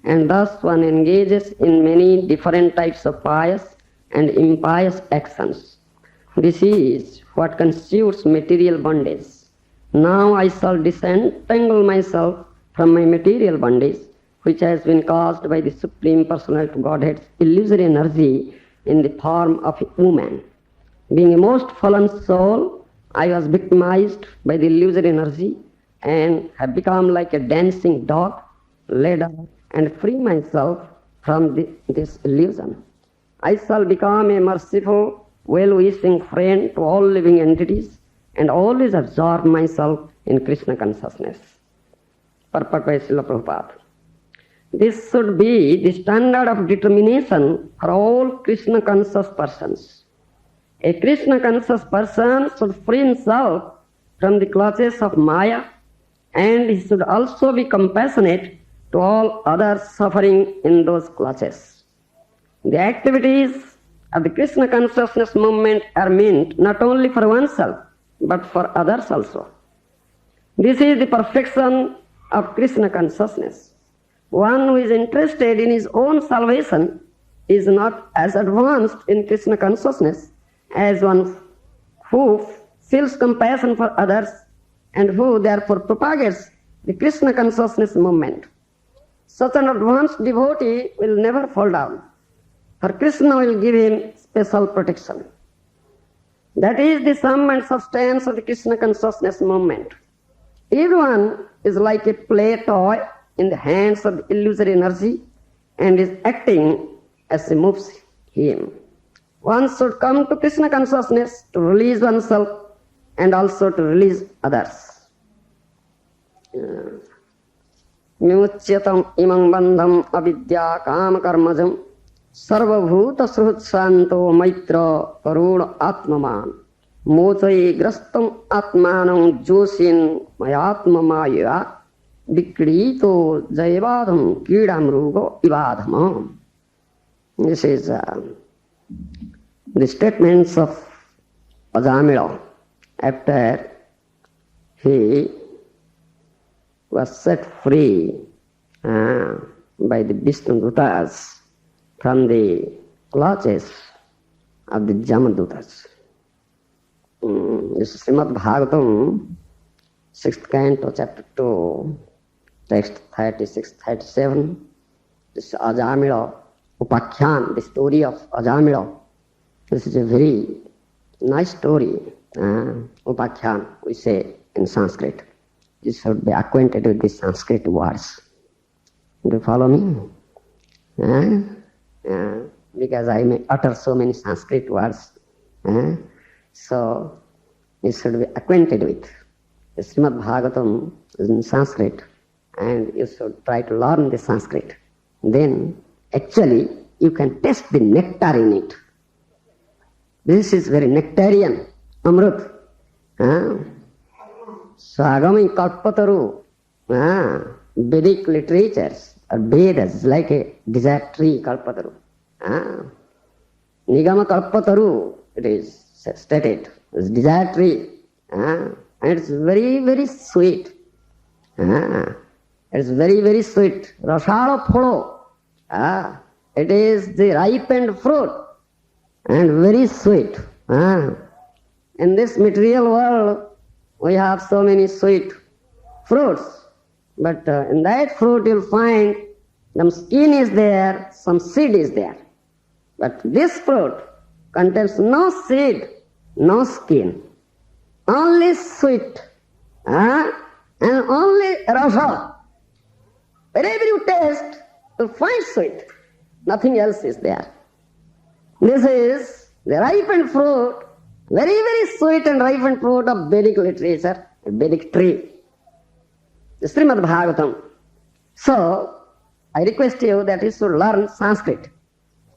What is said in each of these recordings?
and thus one engages in many different types of pious and impious actions. This is what constitutes material bondage. Now I shall disentangle myself from my material bondage, which has been caused by the Supreme Personality of Godhead's illusory energy in the form of a woman. Being a most fallen soul, I was victimized by the illusory energy and have become like a dancing dog, led up and free myself from this illusion. I shall become a merciful, well-wishing friend to all living entities and always absorb myself in Krishna consciousness. Purport by Srila Prabhupada. This should be the standard of determination for all Krishna conscious persons. A Krishna conscious person should free himself from the clutches of Maya, and he should also be compassionate to all others suffering in those clutches. The activities of the Krishna consciousness movement are meant not only for oneself, but for others also. This is the perfection of Krishna consciousness. One who is interested in his own salvation is not as advanced in Krishna consciousness as one who feels compassion for others and who therefore propagates the Krishna consciousness movement. Such an advanced devotee will never fall down, for Krishna will give him special protection. That is the sum and substance of the Krishna consciousness movement. Everyone is like a play toy in the hands of the illusory energy and is acting as it moves him. One should come to Krishna consciousness to release oneself and also to release others. Vimucyatam imam bandham avidya kama karmajam sarvabhuta suhutsanto maitra karuna atmaman mochai grastam atmanam joshin mayatma maya vikrito jayavadham kidamrugo ivadhamam. This is the statements of Ajamila after he was set free by the Vishnudutas from the clutches of the Jamadutas. This is Srimad Bhagavatam, 6th canto, chapter 2, text 36-37. This is Ajamila Upakhyan, the story of Ajamila. This is a very nice story. Upakhyan, we say in Sanskrit. You should be acquainted with the Sanskrit words. Do you follow me? Because I may utter so many Sanskrit words. So you should be acquainted with. The Srimad Bhagavatam is in Sanskrit, and you should try to learn the Sanskrit. Then actually you can taste the nectar in it. This is very nectarian, Amrut. So Agami Kalpataru, Vedic literatures or Vedas like a desert tree, Kalpataru. Nigama Kalpataru, it is stated, it's desert tree. And it's very, very sweet. It's very, very sweet. Rasala Pholo. It is the ripened fruit and very sweet. In this material world, we have so many sweet fruits, but in that fruit you'll find some skin is there, some seed is there. But this fruit contains no seed, no skin, only sweet, and only rasa. Wherever you taste, you'll find sweet. Nothing else is there. This is the ripened fruit, very, very sweet and ripened fruit of Vedic literature, a Vedic tree. The Srimad Bhagavatam. So, I request you that you should learn Sanskrit.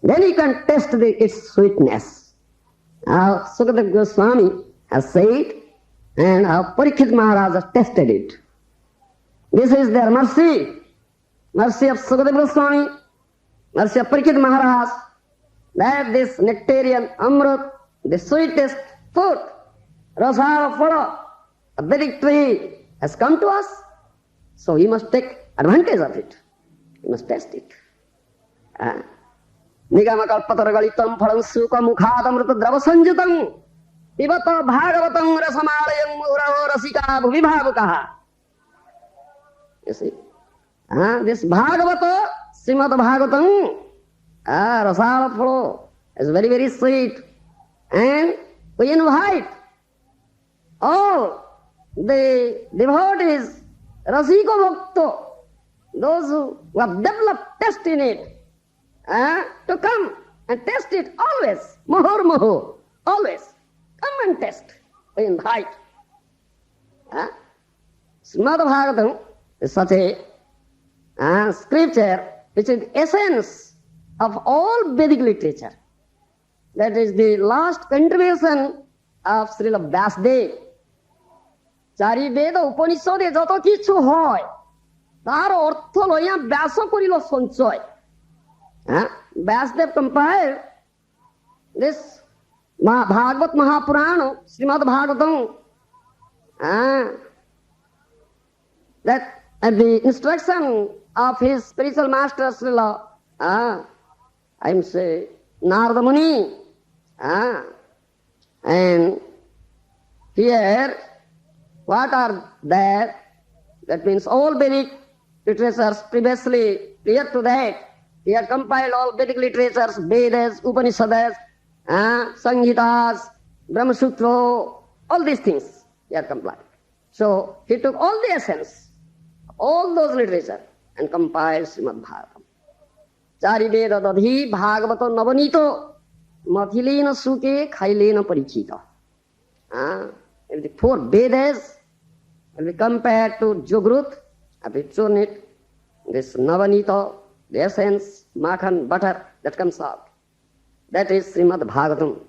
Then you can taste its sweetness. How Sukadeva Goswami has said, and how Parikshit Maharaj has tested it. This is their mercy. Mercy of Sukadeva Goswami, mercy of Parikshit Maharaj, that this nectarian Amrit, the sweetest fruit, Rasara Phala, a Vedic tree, has come to us. So we must take advantage of it. You must test it. Nigamakalpataragalitam phalam suka mukhadamrita dravasanjutam pibata bhagavatam rasamalayam muraho rasika bhuvibhavukaha. You see? This Bhagavata, Srimad Bhagavatam, Rasala flow is very, very sweet. And we invite all the devotees, Rasiko Bhakto, those who have developed taste in it, to come and test it always, Muhur Muhu, always. Come and test. We invite. Srimad Bhagavatam is such a scripture which is the essence of all Vedic literature. That is the last contribution of Srila Vyasdev. Chari Veda Upanishade joto kichu hoy tar ortho loya Vyasa korilo sanchoy. Vyasdev compiled this Bhagavat Mahapurana, Srimad Bhagavatam, that at the instruction of his spiritual master Srila, I must say, Narada Muni. And here, what are there? That means all Vedic literatures previously, prior to that, he had compiled all Vedic literatures, Vedas, Upanishads, Samhitas, Brahma Sutra, all these things he had compiled. So he took all the essence, all those literature, and compiled Srimad Bhagavatam. Chari Veda Dadhi Bhagavata Navanito Mathilena Suke Khailena Parichita. The four Vedas will be compared to Jogrut, have you shown it? This Navanita, the essence, Makhan, butter that comes out. That is Srimad Bhagavatam.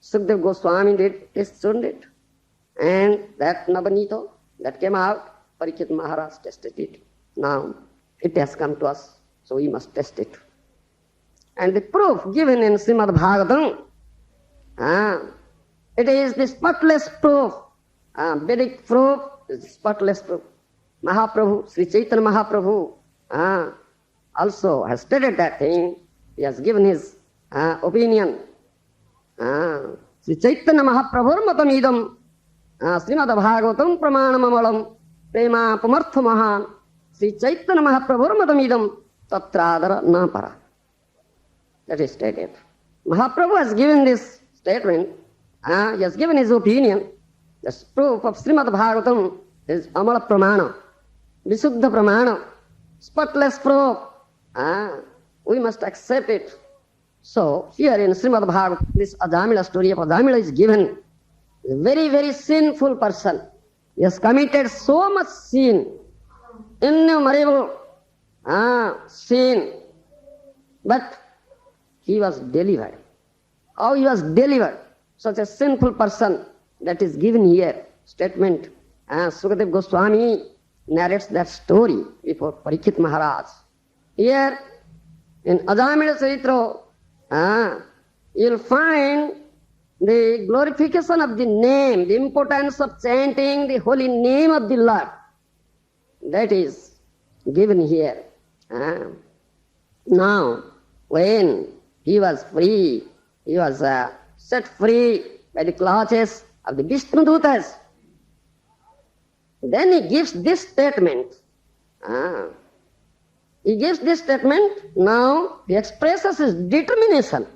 Sukdev Goswami did test it. And that Navanita that came out, Parikshit Maharaj tested it. Now it has come to us, so we must test it. And the proof given in Srimad Bhagavatam, it is the spotless proof. Vedic proof is spotless proof. Mahaprabhu, Sri Chaitanya Mahaprabhu, also has stated that thing. He has given his opinion. Sri Chaitanya Mahaprabhur matamidam Srimad Bhagavatam pramanamamalam prema pamartha mahan Sri Chaitanya Mahaprabhur matamidam tatradara napara. That is stated. Mahaprabhu has given this statement. He has given his opinion. The proof of Srimad Bhagavatam is Amala Pramana, Visuddha Pramana, spotless proof. We must accept it. So, here in Srimad Bhagavatam, this Ajamila story of Ajamila is given. A very, very sinful person. He has committed so much sin, innumerable sin, but he was delivered. How he was delivered? Such a sinful person, that is given here. Statement. Sukadev Goswami narrates that story before Parikshit Maharaj. Here, in Ajamila Charitra, you'll find the glorification of the name, the importance of chanting the holy name of the Lord. That is given here. Now, when he was free, he was set free by the clutches of the Vishnu Dutas. Then he gives this statement. He gives this statement. Now he expresses his determination.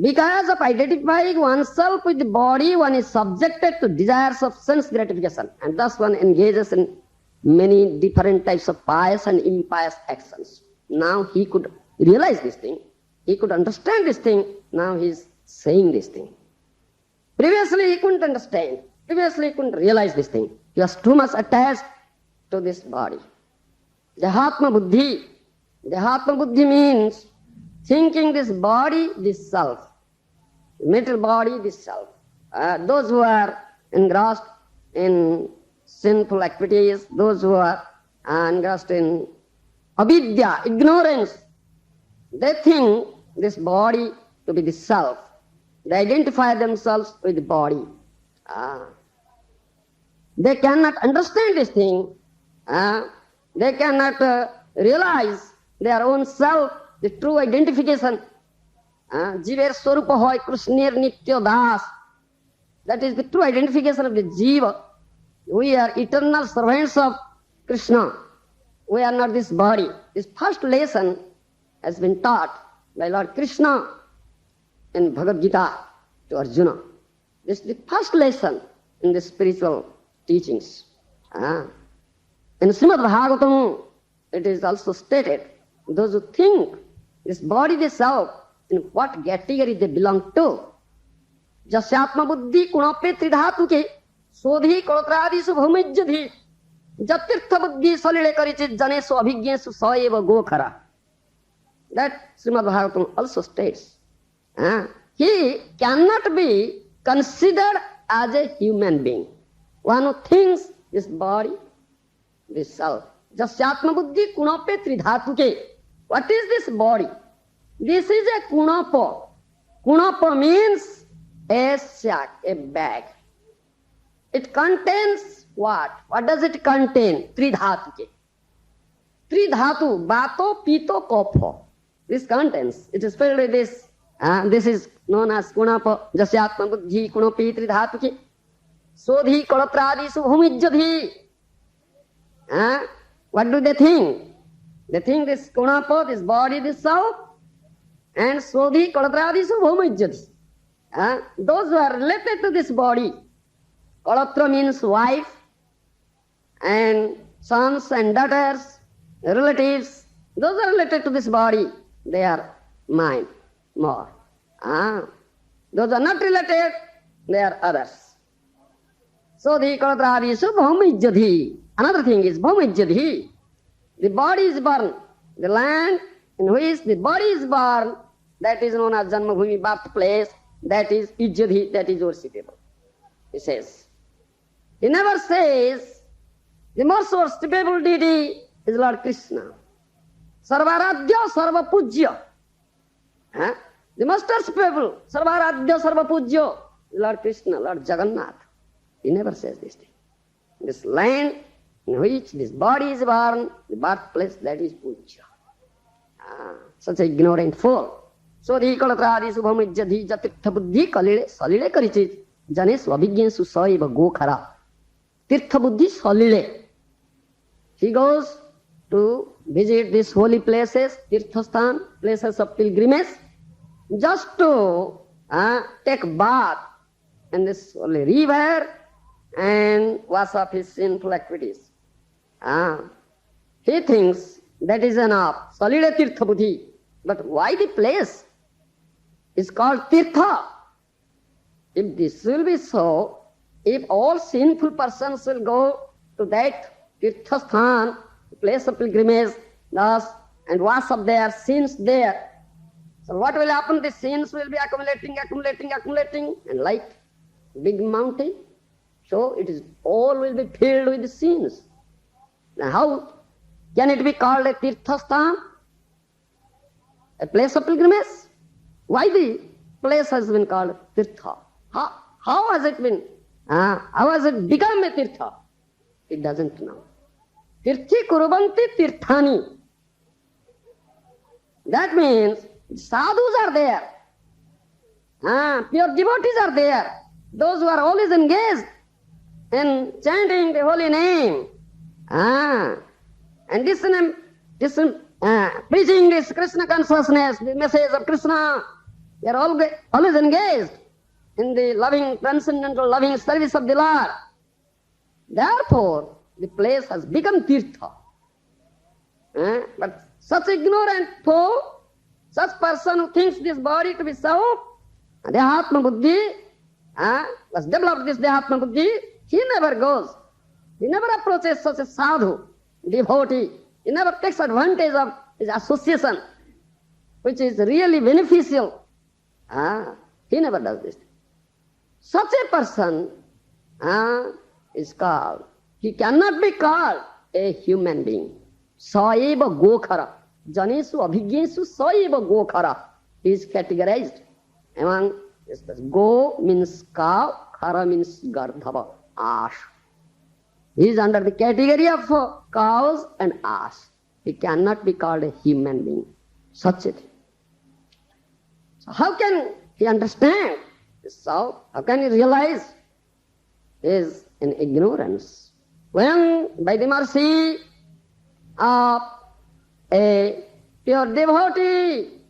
Because of identifying oneself with the body, one is subjected to desires of sense gratification, and thus one engages in many different types of pious and impious actions. Now he could realize this thing. He could understand this thing. Now he is saying this thing. Previously he couldn't understand. Previously he couldn't realize this thing. He was too much attached to this body. Dehatma buddhi. Dehatma buddhi means thinking this body, this self. Material body, this self. Those who are engrossed in sinful activities, those who are engrossed in avidya, ignorance, they think this body to be the self. They identify themselves with the body. They cannot understand this thing. They cannot realize their own self, the true identification. Jiver Swarupa hoy Krishnir Nitya Das. That is the true identification of the Jiva. We are eternal servants of Krishna. We are not this body. This first lesson has been taught by Lord Krishna in Bhagavad Gita to Arjuna. This is the first lesson in the spiritual teachings. In Srimad Bhagavatam, it is also stated, those who think this body, this self, in what category they belong to. Jasyatma buddhi kunape tridhatu ke sodhi kolotradisu bhumijjadhi jatirtha buddhi salile karichit janesu abhigyesu saeva gokhara. That Srimad Bhagavatam also states. He cannot be considered as a human being. One who thinks this body, this self. Jasyatma buddhi kunape tridhatu ke. What is this body? This is a kunapa. Kunapa means a sack, a bag. It contains what? What does it contain? Tridhatu ke. Tridhatu, bato, pito, kopho. This contains. It is filled with this. This is known as kunapa. Jasyatma buddhi kunapi tridhatu ke. Sodhi kalatradisu bhumijjadhi. What do they think? They think this kunapa, this body, this self, and sodhi kalatradisu bhumijjadhi. Those who are related to this body. Kalatra means wife, and sons and daughters, relatives. Those are related to this body. They are mine more. Those are not related, they are others. Sodhi kalatradisu bhumijjadhi. Another thing is bhumijjadhi. The body is born. The land in which the body is born, that is known as Janmabhumi, birthplace, that is ijjadhi, that is worshipable. He says. He never says the most worshipable deity is Lord Krishna. Sarvaradhya sarvapujya. The most worshipable, sarvaradhya sarvapujya, Lord Krishna, Lord Jagannath. He never says this thing. This land in which this body is born, the birthplace, that is puja. Such a ignorant fool. Sodhi kalatradi subhamijjadhi jatirtha buddhi kalile salile karichit jane swabhigyensu saiva gokhara. Tirtha buddhi salile. He goes to visit these holy places, tirthasthan, places of pilgrimage, just to take bath in this holy river and wash off his sinful activities. He thinks that is enough. Salile tirtha buddhi. But why the place is called tirtha? If this will be so, if all sinful persons will go to that tirthasthan, place of pilgrimage, thus, and wash up their sins there, so what will happen? The sins will be accumulating, and like big mountain, so it is all will be filled with the sins. Now how can it be called a tirthasthan? A place of pilgrimage? Why the place has been called tirtha? How has it been? How has it become a tirtha? It doesn't know. Tirthi kurubanti tirthani. That means sadhus are there. Pure devotees are there. Those who are always engaged in chanting the holy name. And preaching this Krishna consciousness, the message of Krishna. They are always engaged in the loving, transcendental, loving service of the Lord. Therefore, the place has become tirtha. But such ignorant fool, such person who thinks this body to be self, Dehatma Buddhi, has developed this Dehatma Buddhi, he never goes. He never approaches such a sadhu, devotee. He never takes advantage of his association, which is really beneficial. He never does this. Such a person is called, he cannot be called a human being. Saeva gokhara. Janesu abhigyesu saeva gokhara. He is categorized among this. Go means cow, khara means gardhava, ash. He is under the category of cows and ass. He cannot be called a human being. Such a thing. So how can he understand? So how can he realize? He is in ignorance. When by the mercy of a pure devotee,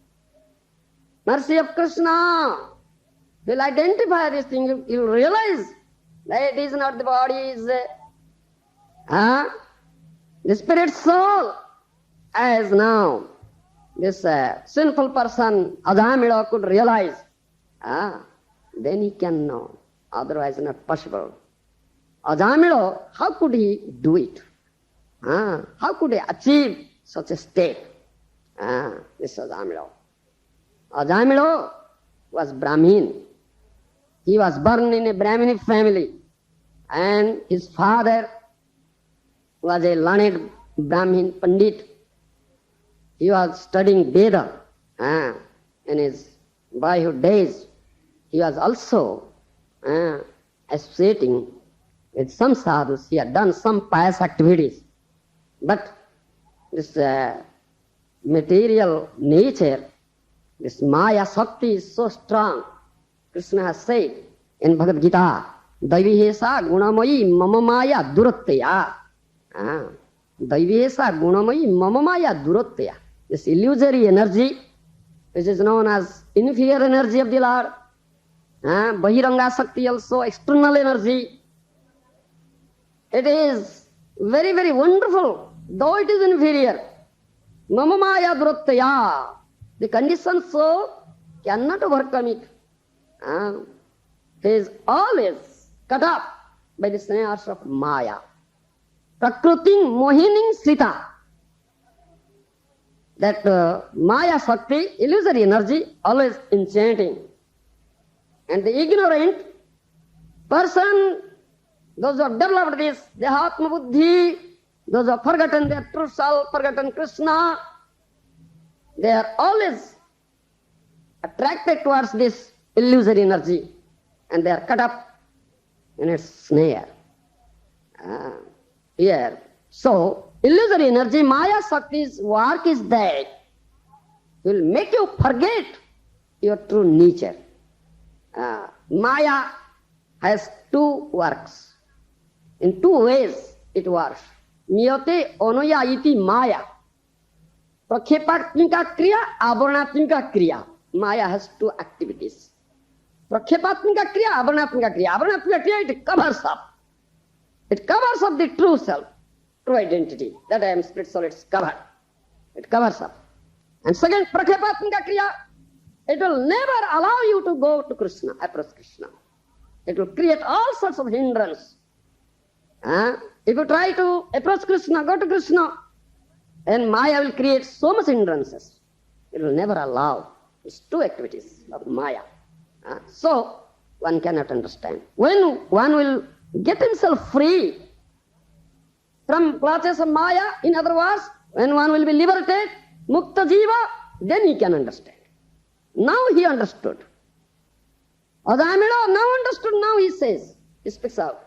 mercy of Krishna, he will identify this thing, he will realize that it is not the body, it is the spirit soul. As now this sinful person, Ajamila, could realize, then he can know. Otherwise not possible. Ajamila, how could he do it? How could he achieve such a state? This Ajamila. Ajamila was Brahmin. He was born in a Brahminic family, and his father was a learned Brahmin Pandit. He was studying Veda in his boyhood days. He was also associating with some sadhus. He had done some pious activities. But this material nature, this Maya Shakti is so strong. Krishna has said in Bhagavad Gita, Daivihesa gunamayi mama maya duratteya. Daivihesa gunamayi mama maya duratteya. This illusory energy, which is known as inferior energy of the Lord, Bahiranga Shakti also, external energy. It is very, very wonderful, though it is inferior. Mama maya duratteya. The conditioned soul cannot overcome it. He is always cut up by the snares of Maya. Prakruting mohining sita. That Maya Shakti, illusory energy, always enchanting. And the ignorant person, those who have developed this, the Atma Buddhi, those who have forgotten their true self, forgotten Krishna, they are always attracted towards this illusory energy, and they are cut up in its snare. Here. So, illusory energy, Maya Shakti's work is that it will make you forget your true nature. Maya has two works. In two ways it works. Niyate onoya iti Maya. Prakshepatmika kriya, avarnatmika kriya. Maya has two activities. Prakshepatmika kriya, avarnatmika kriya. Avarnatmika kriya, it covers up. It covers up the true self, true identity. That I am spirit soul, it's covered. It covers up. And second, prakshepatmika kriya, it will never allow you to go to Krishna, approach Krishna. It will create all sorts of hindrance. If you try to approach Krishna, go to Krishna, and Maya will create so much hindrances. It will never allow. It's two activities of Maya. So, one cannot understand. When one will get himself free from clutches of Maya, in other words, when one will be liberated, Mukta Jiva, then he can understand. Now he understood. Adamila now understood, now he says, he speaks out.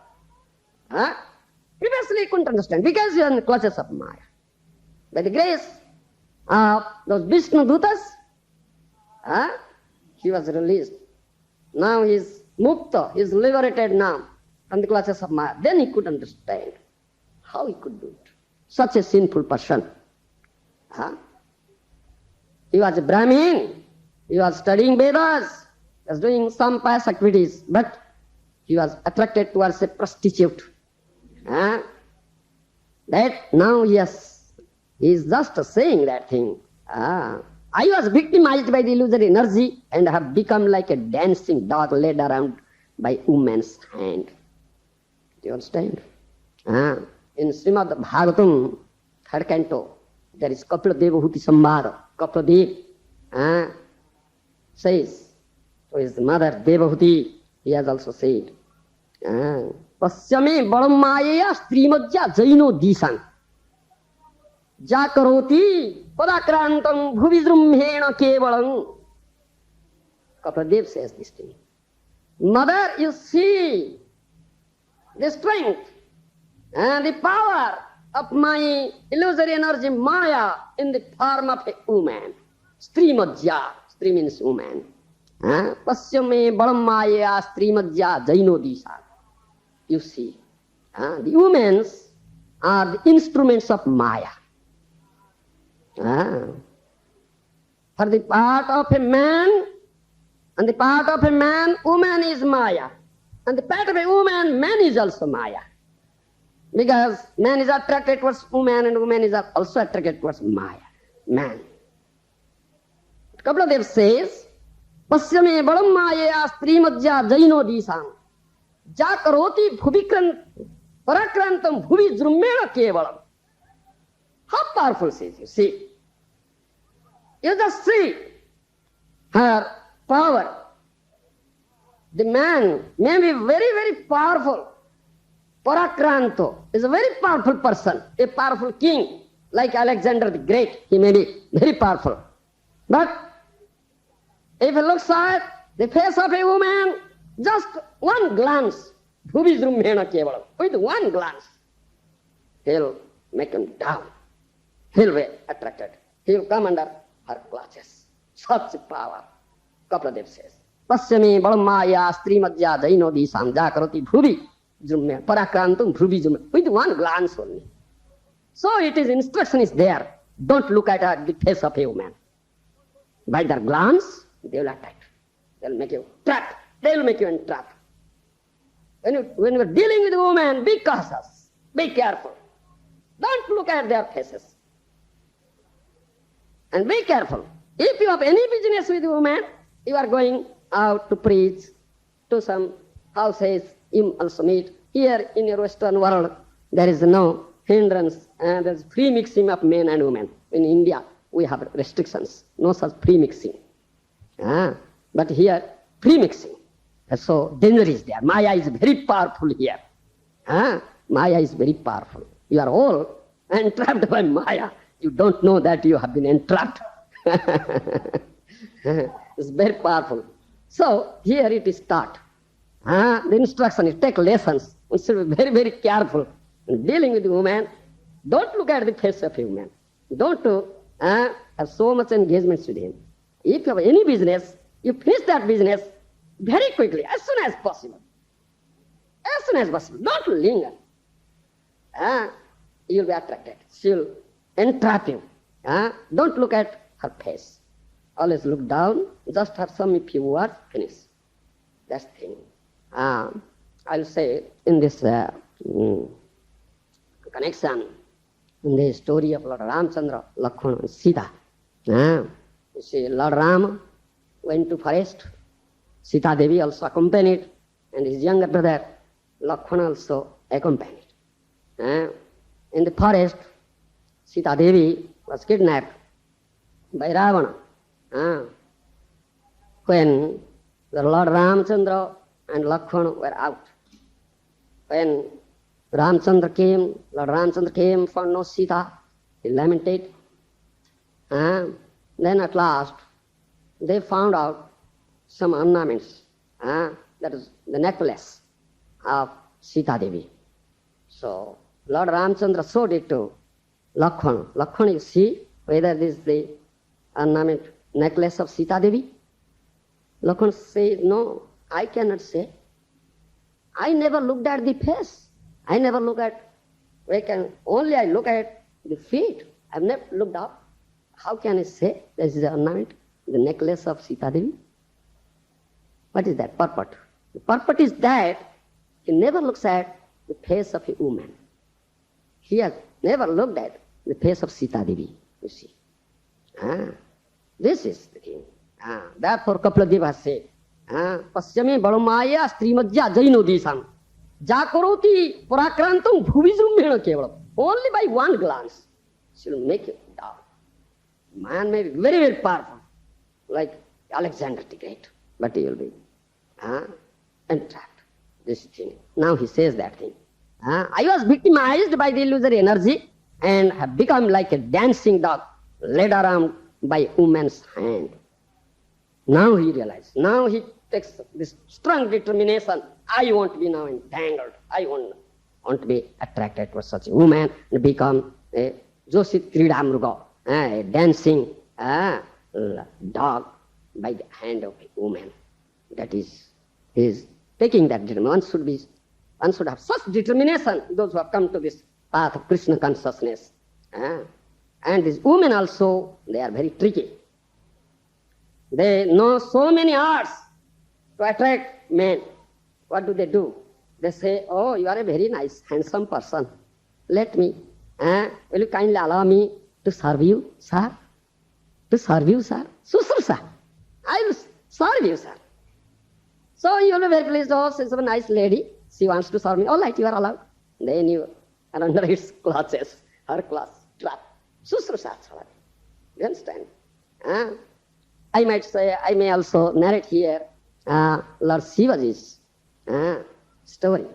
Previously he couldn't understand because he was in the clutches of Maya. By the grace of those Vishnu Dutas, he was released. Now he is Mukta, he is liberated now from the clutches of Maya. Then he could understand how he could do it. Such a sinful person. He was a Brahmin, he was studying Vedas, he was doing some pious activities, but he was attracted towards a prostitute. That now he is just saying that thing. I was victimized by the illusory energy and have become like a dancing dog led around by woman's hand. Do you understand? In Srimad Bhagavatam, 3rd canto, there is Kapila Devahuti Samvada. Kapila Dev says to his mother Devahuti, he has also said, Pasyame balam mayaya strimajya jaino disan jakaroti padakrantam bhuvidrumhena kevalam. Kapila Dev says this thing. Mother, you see the strength And the power of my illusory energy, Maya, in the form of a woman. Strimajya. Stri means woman. Pasyame balam Maya Strimajya Jaino Disha. You see, the humans are the instruments of Maya. For the part of a man, and the part of a man, woman is Maya. And the part of a woman, man is also Maya. Because man is attracted towards woman and woman is also attracted towards Maya, man. Kapaladev says, Pasyame balam Maya Strimajya Jaino Disam. Jakaroti bhuvikran parakrantam bhuvi drummena kevalam. How powerful she is, you see. You just see her power. The man may be very, very powerful. Parakranto is a very powerful person, a powerful king, like Alexander the Great. He may be very powerful. But if he looks at the face of a woman, just one glance, with one glance, he'll make him down. He'll be attracted. He'll come under her clutches. Such power. Kapaladev says, Pasyame balamaya strimajya jaino disam jakaroti bhuvi jumya parakrantum bhuvi jumya. With one glance only. So it is, instruction is there. Don't look at the face of a woman. By their glance, they will attack. They will make you trap. They will make you entrap. When you are dealing with a woman, be cautious. Be careful. Don't look at their faces. And be careful. If you have any business with a woman, you are going out to preach to some houses, you also meet. Here in your Western world, there is no hindrance. There is free mixing of men and women. In India, we have restrictions. No such free mixing. But here, free mixing. So danger is there. Maya is very powerful here. Maya is very powerful. You are all entrapped by Maya. You don't know that you have been entrapped. It's very powerful. So here it is taught. The instruction is take lessons. We should be very, very careful. In dealing with a woman, don't look at the face of a woman. Don't have so much engagements with him. If you have any business, you finish that business very quickly, as soon as possible. As soon as possible. Don't linger. You'll be attracted. She'll entrap you. Don't look at her face. Always look down, just have some few words, finish. That's the thing. I'll say in this connection, in the story of Lord Ramchandra, Lakshmana and Sita. You see, Lord Ram went to forest. Sita Devi also accompanied, and his younger brother Lakshmana also accompanied. In the forest, Sita Devi was kidnapped by Ravana. When the Lord Ramchandra and Lakshmana were out. When Lord Ramchandra came, found no Sita, he lamented. Then at last, they found out some ornaments. That is the necklace of Sita Devi. So Lord Ramchandra showed it to Lakshmana. Lakshmana, you see whether this is the ornament necklace of Sita Devi? Lakshmana said, no, I cannot say. I never looked at the face. I never look at, only I look at the feet. I have never looked up. How can I say this is the ornament, the necklace of Sita Devi? What is that purport? The purport is that he never looks at the face of a woman. He has never looked at the face of Sita Devi, you see. This is the thing. Therefore, Kapaladev has said, Pasyame balamaya strimajya jaino disam jakaroti parakrantam bhuvijrummena kevalam. Only by one glance she will make you down. Man may be very, very powerful, like Alexander the Great, but he will be entrapped. This thing. Now he says that thing. I was victimized by the illusory energy and have become like a dancing dog led around by woman's hand. Now he realizes. Now he takes this strong determination. I won't be now entangled. I won't want to be attracted to such a woman and become a Joshit Kridamruga, a dancing dog by the hand of a woman. That is, he is taking that determination. One should have such determination, those who have come to this path of Krishna consciousness. And these women also, they are very tricky. They know so many arts to attract men. What do? They say, oh, you are a very nice, handsome person. Let me, will you kindly allow me to serve you, sir? To serve you, sir? Susrusa. I will serve you, sir. So you will be very pleased, oh, she's a nice lady. She wants to serve me. All right, you are allowed. Then you are under his clutches, her class, trap. Susrusa. You understand? I might say, I may also narrate here Lord Shivaji's story.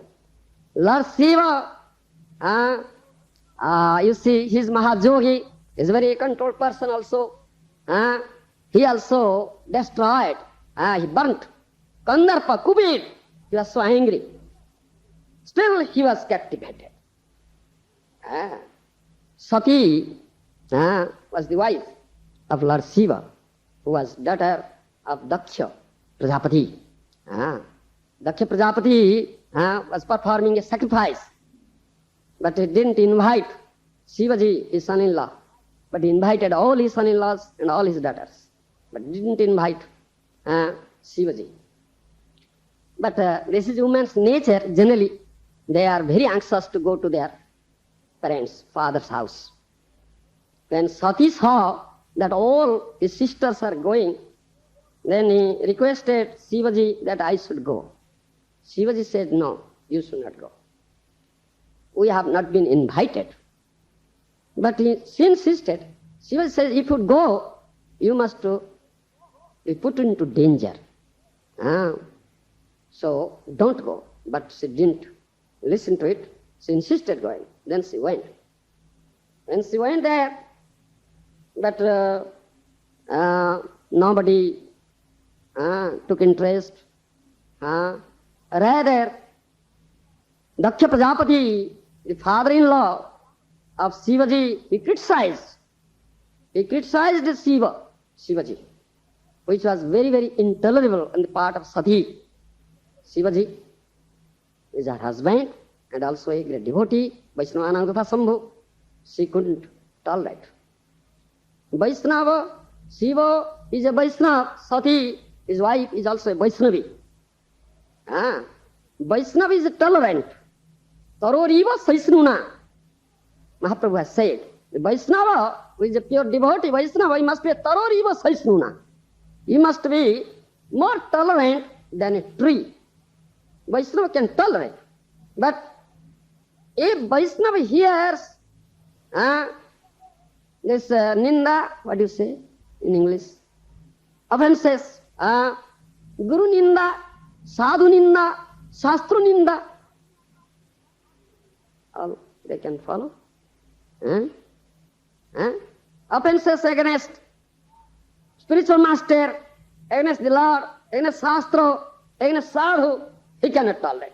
Lord Shiva, you see, he is Mahajogi, he is a very controlled person also. He also destroyed, he burnt Kandarpa, Kubir. He was so angry. Still he was captivated. Sati was the wife of Lord Shiva, who was daughter of Daksha Prajapati. Daksha Prajapati was performing a sacrifice, but he didn't invite Shivaji, his son-in-law, but he invited all his son-in-laws and all his daughters, but didn't invite Shivaji. But this is woman's nature. Generally, they are very anxious to go to their parents' father's house. When Sati saw that all his sisters are going, then he requested Shivaji that I should go. Shivaji said, no, you should not go. We have not been invited. But she insisted. Shivaji said, if you go, you must be put into danger. So don't go. But she didn't listen to it. She insisted going. Then she went. When she went there, but nobody took interest. Rather, Daksha Prajapati, the father-in-law of Shivaji, he criticized Shivaji, which was very, very intolerable on the part of Sati. Shivaji is her husband and also a great devotee, Vaishnava Anangatha Sambhu. She couldn't tolerate. Vaishnava, Shiva is a Vaishnava, Sati, his wife, is also a Vaishnavi. Vaishnava is tolerant. Taroriva Saisnuna, Mahaprabhu has said. The Vaishnava, who is a pure devotee, Vaishnava, he must be a Taroriva Saisnuna. He must be more tolerant than a tree. Vaishnava can tolerate. But if Vaishnava hears this ninda, what do you say in English? Offenses, Guru ninda, Sadhu ninda, Shastru ninda, all they can follow. Offenses against spiritual master, against the Lord, against Shastra, against Sadhu, he cannot tolerate.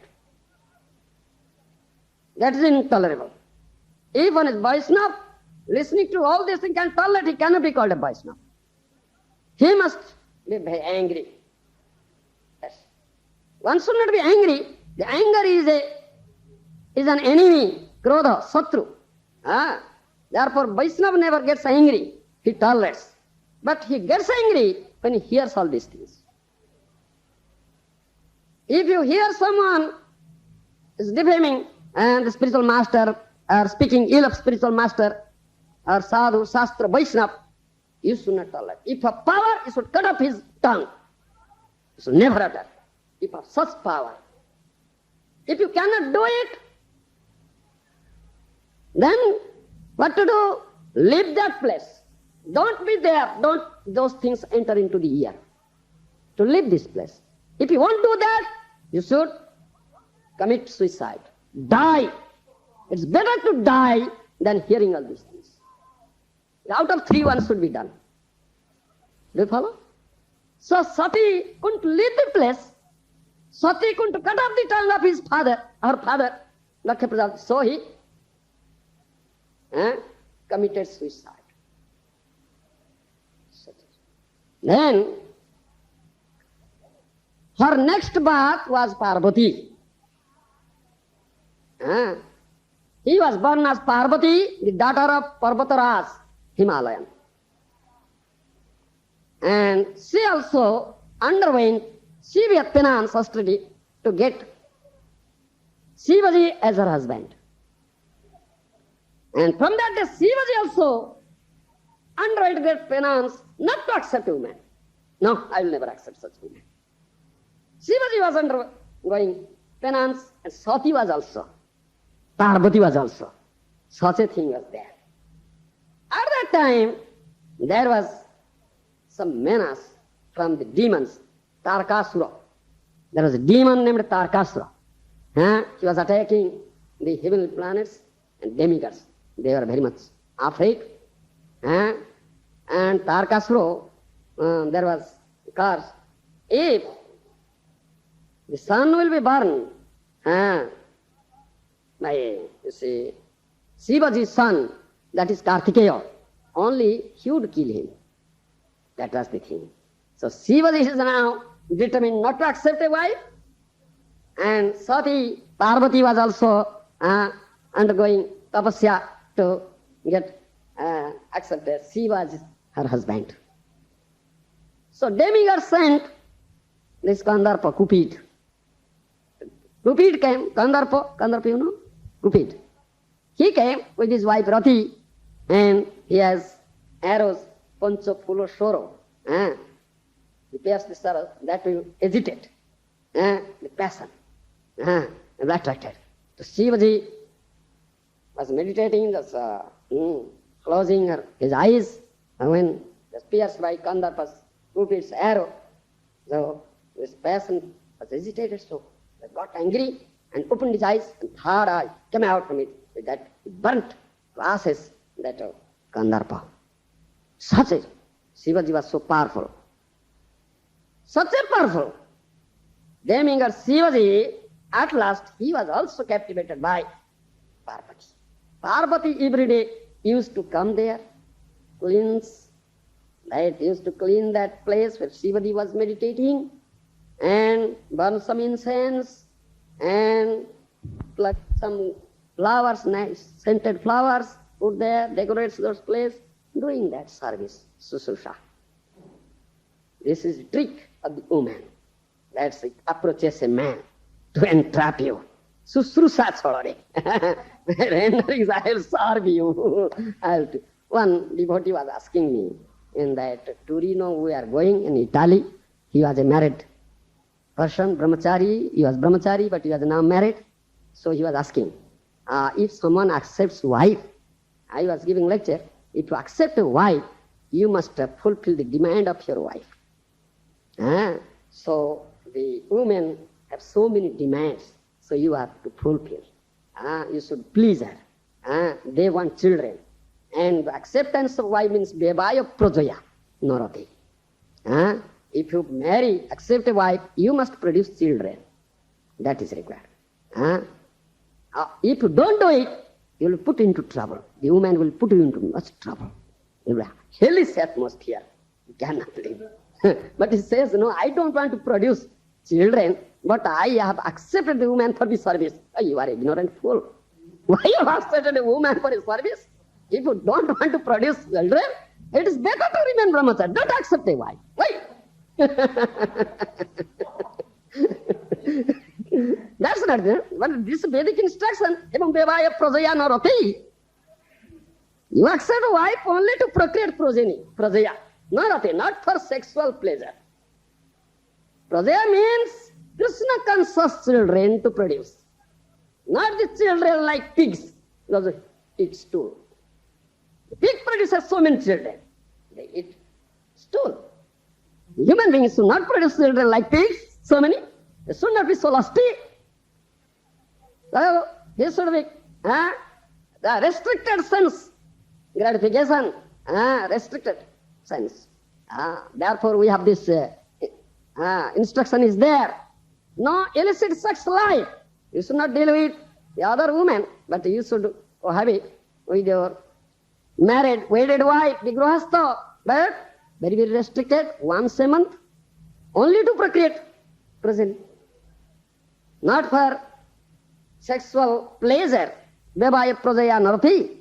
That is intolerable. If one is Vaishnava, listening to all these things can tolerate, he cannot be called a Vaishnava. He must be very angry. Yes. One should not be angry. The anger is an enemy, Krodha, Satru. Therefore, Vaishnava never gets angry. He tolerates. But he gets angry when he hears all these things. If you hear someone is defaming and the spiritual master or speaking ill of spiritual master or sadhu, shastra, Vaishnava, you should not tolerate. If of power, you should cut off his tongue. You should never utter. If of such power. If you cannot do it, then what to do? Leave that place. Don't be there. Don't those things enter into the ear. To leave this place. If you won't do that, you should commit suicide. Die. It's better to die than hearing all these things. Out of three, one should be done. Do you follow? So Sati couldn't leave the place. Sati couldn't cut off the tongue of his father, her father. Lakshya Prajapati. So he committed suicide. Then her next birth was Parvati. He was born as Parvati, the daughter of Parvataraj, Himalayan. And she also underwent severe penance austerity to get Shivaji as her husband. And from that day, Shivaji also underwent great penance not to accept a woman. No, I will never accept such woman. Shivaji was undergoing penance, and Sati was also. Parvati was also. Such a thing was there. At that time, there was some menace from the demons, Tarkasura. There was a demon named Tarkasura. He was attacking the heavenly planets and demigods. They were very much afraid. And Tarkasura, there was a curse. If the sun will be burned, by, you see, Shivaji's son, that is Kartikeya, only he would kill him. That was the thing. So Shivaji is now determined not to accept a wife, and Sati, Parvati was also undergoing tapasya to get accepted. Shiva as her husband. So demigod sent this Kandarpa, Cupid. Cupid came, Kandarpa you know? Cupid. He came with his wife Rati, and he has arrows, Pancha Pulo Shoro. He pierced the arrow, that will agitate the passion. And attracted. So Shivaji was meditating, just closing his eyes, and when was pierced by Kandarpa's Cupid's arrow, so his passion was agitated, so he got angry and opened his eyes, and third eye came out from it with that burnt glasses that Kandarpa. Such a Shivaji was so powerful. Such a powerful. Demigod Shivaji, at last, he was also captivated by Parvati. Parvati every day used to come there, cleanse, right? Used to clean that place where Shivaji was meditating, and burn some incense, and pluck some flowers, nice scented flowers, put there, decorates those places, doing that service, Sususha. This is the trick of the woman. That's it, approaches a man to entrap you. Susrusa chhodare. Rendering, I will serve you. One devotee was asking me in that Torino we are going in Italy. He was a married person, brahmachari. He was brahmachari, but he was now married. So he was asking, if someone accepts wife, I was giving lecture, if you accept a wife, you must fulfill the demand of your wife. So the women have so many demands, so you have to fulfill. You should please her. They want children. And acceptance of wife means bevaya projaya, norati. If you marry, accept a wife, you must produce children. That is required. If you don't do it, you will put into trouble. The woman will put you into much trouble. You will have hellish atmosphere. You cannot live. But he says, no, I don't want to produce children, but I have accepted the woman for the service. You are ignorant fool. Why you have accepted a woman for his service? If you don't want to produce children, it is better to remain brahmachari. Don't accept a wife. Why? That's not there. But this Vedic instruction, you accept a wife only to procreate progeny, prajaya, not for sexual pleasure. Prajaya means Krishna conscious children to produce. Not the children like pigs, because of eat stool. The pig produces so many children. They eat stool. Human beings should not produce children like pigs, so many. They should not be so lusty. So, this should be the restricted sense gratification, restricted sense. Therefore, we have this instruction is there. No illicit sex life. You should not deal with the other woman, but you should cohabit with your married, wedded wife, the grihastha, but very, very restricted, once a month, only to procreate, present. Not for sexual pleasure, bevaya prajaya narthi.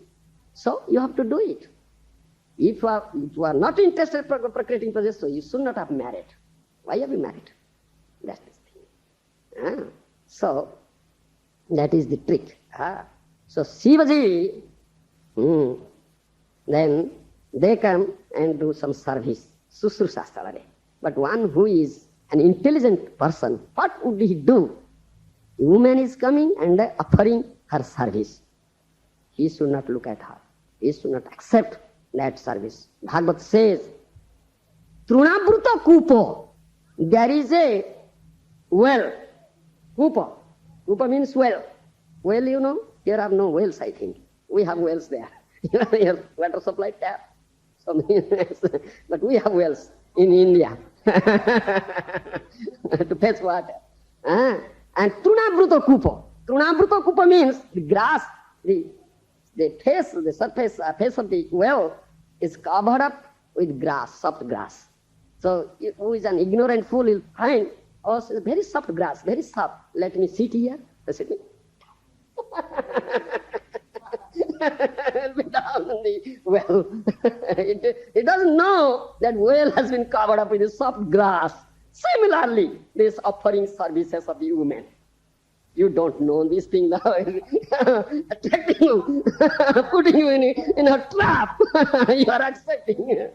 So you have to do it. If you are not interested in procreating pleasure, so you should not have married. Why have you married? That's the thing. So that is the trick. So Shivaji, then they come and do some service, Sushrusha salare. But one who is an intelligent person, what would he do? The woman is coming and offering her service. He should not look at her. He should not accept that service. Bhagavad says, Trunabruta Kupo. There is a well. Kupa. Kupa means well. Well, you know, here are no wells, I think. We have wells there. Here, water supply tap. But we have wells in India to fetch water. And Trunabruta Kupa. Trunabruta Kupa means the grass, the surface of the well is covered up with grass, soft grass. So who is an ignorant fool will find, oh, it's very soft grass, very soft. Let me sit here. Sit me. Down the well. It doesn't know that well has been covered up with soft grass. Similarly, this offering services of the woman. You don't know this thing now, attracting you, putting you in a trap. You are accepting.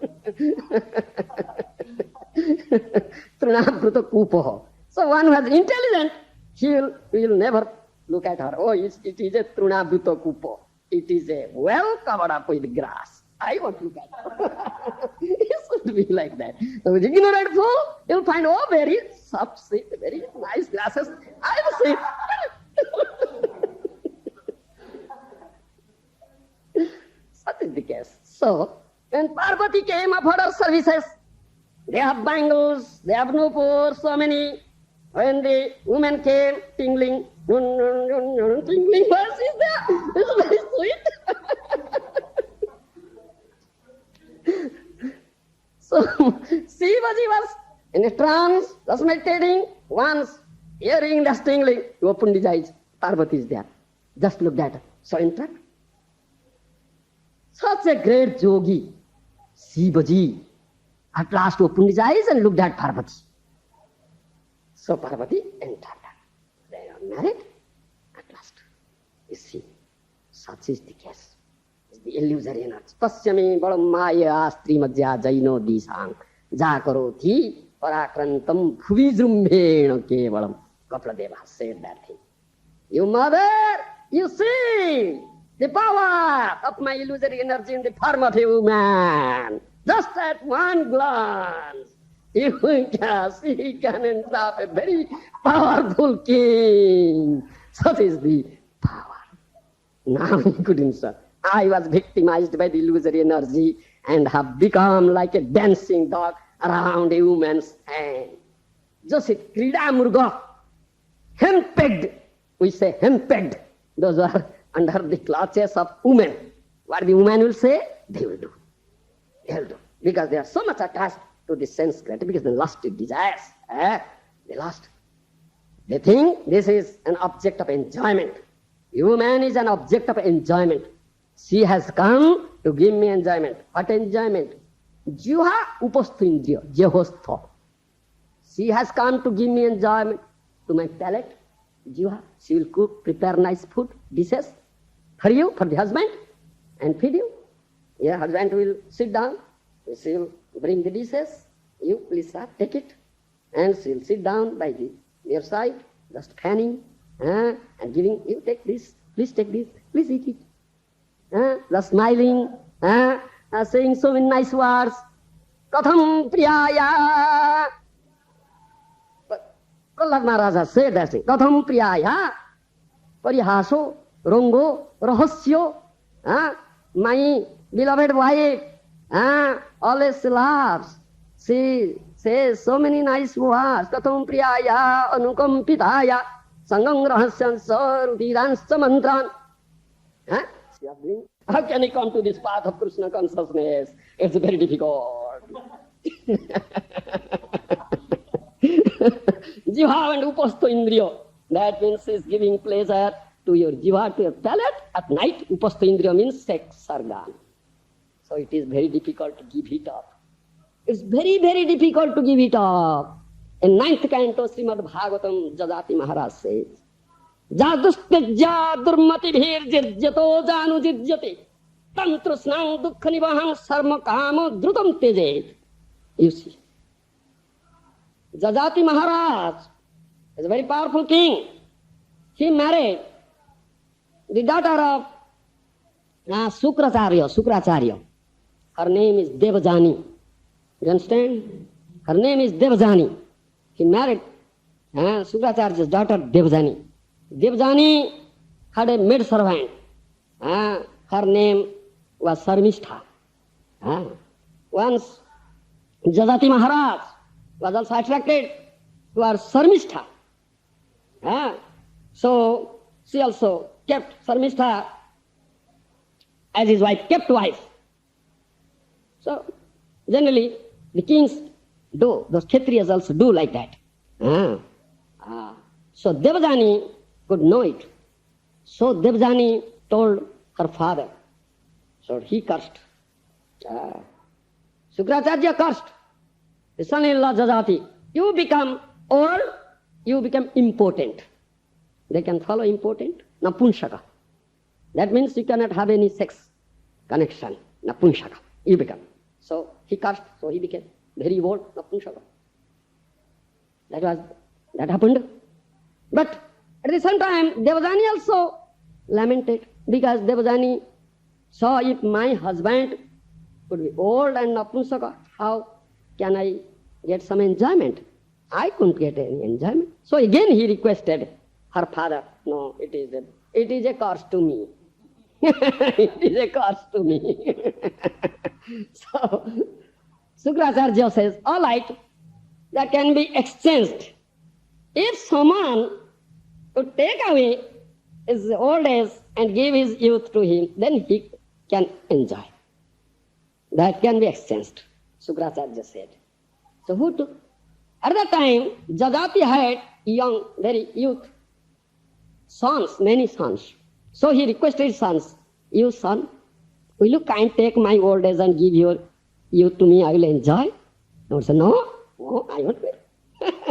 So one who is intelligent, he will never look at her. Oh, it is a Trunabruta Kupo. It is a well covered up with grass. I want to look at her. It should be like that. So with ignorant fool, you'll find, oh, very soft seat, very nice glasses. I will sit. Such is the case. So, when Parvati came of her services, they have bangles, they have nupur, so many. When the woman came, tingling, tingling verse is there. It's very sweet. So, Shivaji was in a trance, just meditating. Once, hearing the tingling, he opened his eyes. Parvati is there. Just looked at her. So entrapped. Such a great yogi, Shivaji, at last opened his eyes and looked at Parvati. So Parvati entered her. They are married at last. You see, such is the case. It's the illusory energy. Pasyami balamaya strimajya jaino disang jakaroti parakrantam bhuvijrumbhena kevalam. Kapladeva said that thing. You mother, you see the power of my illusory energy in the form of a woman. Just at one glance, you can see he can entrap a very powerful king. Such is the power. Now he couldn't say, I was victimized by the illusory energy and have become like a dancing dog around a woman's hand. Just a krida murga, henpecked. We say henpecked. Those are under the clutches of women. What the woman will say, they will do. They will do. Because they are so much attached to the sense gratification, the lusty desires. They lust. They think this is an object of enjoyment. Woman is an object of enjoyment. She has come to give me enjoyment. What enjoyment? Jiha upasthindriya, jehostha. She has come to give me enjoyment to my palate. Jiha, she will cook, prepare nice food, dishes for you, for the husband, and feed you. Your husband will sit down. She will bring the dishes. You, please, sir, take it. And she will sit down by your side, just fanning, and giving, you take this, please take this, please eat it. Just smiling, saying so many nice words. Katham priyaya. Prahlad Maharaja said that thing. Katham priyaya. Parihaso, rongo, rahasyo. My beloved wife, always laughs. She says so many nice words. Katham priyaya, anukampitaya. Sangam Rahasyan Sarudiranscha Mantran. Huh? How can I come to this path of Krishna consciousness? It's very difficult. Jiva and Upasto Indriya. That means is giving pleasure to your jiva, to your palate. At night, Upasto Indriya means sex organ. So it is very difficult to give it up. It's very, very difficult to give it up. In 9th canto, Srimad Bhagavatam, Jajati Maharaj says, Jadustejya durmati bhir jirjato janu jirjati tantrusnang dukkha nivaham sarma kama drutam tejet. You see, Jajati Maharaj is a very powerful king. He married the daughter of Sukracharya. Her name is Devajani. You understand? Her name is Devajani. He married Sukracharya's daughter Devajani. Devajani had a maid servant. Her name was Sarmishtha. Once Jajati Maharaj was also attracted to her Sarmishtha. So she also kept Sarmishtha as his wife, kept wife. So generally the kings do, those Kshatriyas also do like that. So Devajani could know it. So Devajani told her father. So he cursed. Sukracharya cursed. The son-in-law Jajati. You become old, you become impotent. They can follow impotent? Napunshaka. That means you cannot have any sex connection. Napunshaka. You become. So he cursed, so he became very old, Napunshaka. That happened. But at the same time, Devajani also lamented, because Devajani saw, if my husband could be old and Napunsaka, how can I get some enjoyment? I couldn't get any enjoyment. So again he requested her father, no, it is a curse to me. It is a curse to me. So Sukracharya says, all right, that can be exchanged. If someone would take away his old age and give his youth to him, then he can enjoy. That can be exchanged, Sukracharya said. So who took? At that time, Jajati had young, very youth sons, many sons. So he requested his sons, you son, will you kind take my old age and give your youth to me, I will enjoy? And he said, no, I won't wait.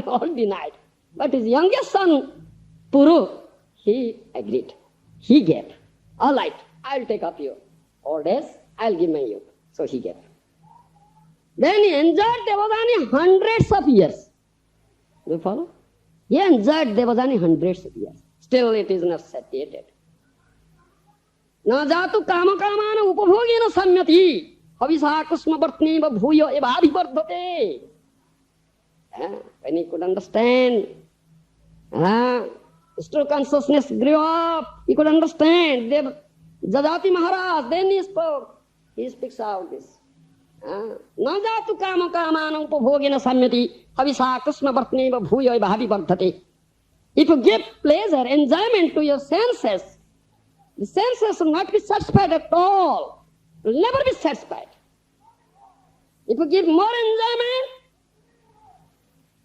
All denied. But his youngest son, Puru, he agreed. He gave. All right, I'll take up your old age, I'll give my youth. So he gave. Then he enjoyed Devajani hundreds of years. Do you follow? He enjoyed Devajani hundreds of years. Still it is not satiated. Na jatu kama kamana upabhogena samyati havisa kusma vartneva bhuyo evabhi vardhate. When he could understand, still consciousness grew up, he could understand. Jajati Maharaj, then he spoke. He speaks out this. Na jatu kama kamana upabhogena samyati havisa kusma vartneva bhuyo evabhi vardhate. If you give pleasure, enjoyment to your senses, the senses will not be satisfied at all. Will never be satisfied. If you give more enjoyment,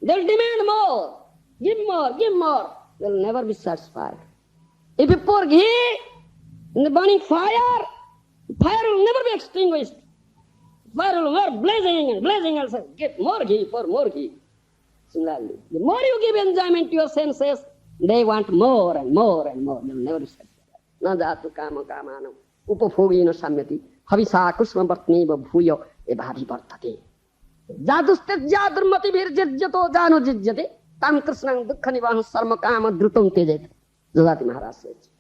they'll demand more. Give more, give more. They'll never be satisfied. If you pour ghee in the burning fire, the fire will never be extinguished. Fire will never blazing and blazing and say, get more ghee, pour more ghee. Similarly, the more you give enjoyment to your senses, they want more and more and more. They'll never be satisfied. Na jatu kama kamanam upabhogena samyati havisa kusma vartneva bhuyo evabhi vardhate. Jadustejya durmati bhir jirjato janu jirjate tam krishnang dukkha nivaham sarma kama drutam tejet. Jajati Maharaj says.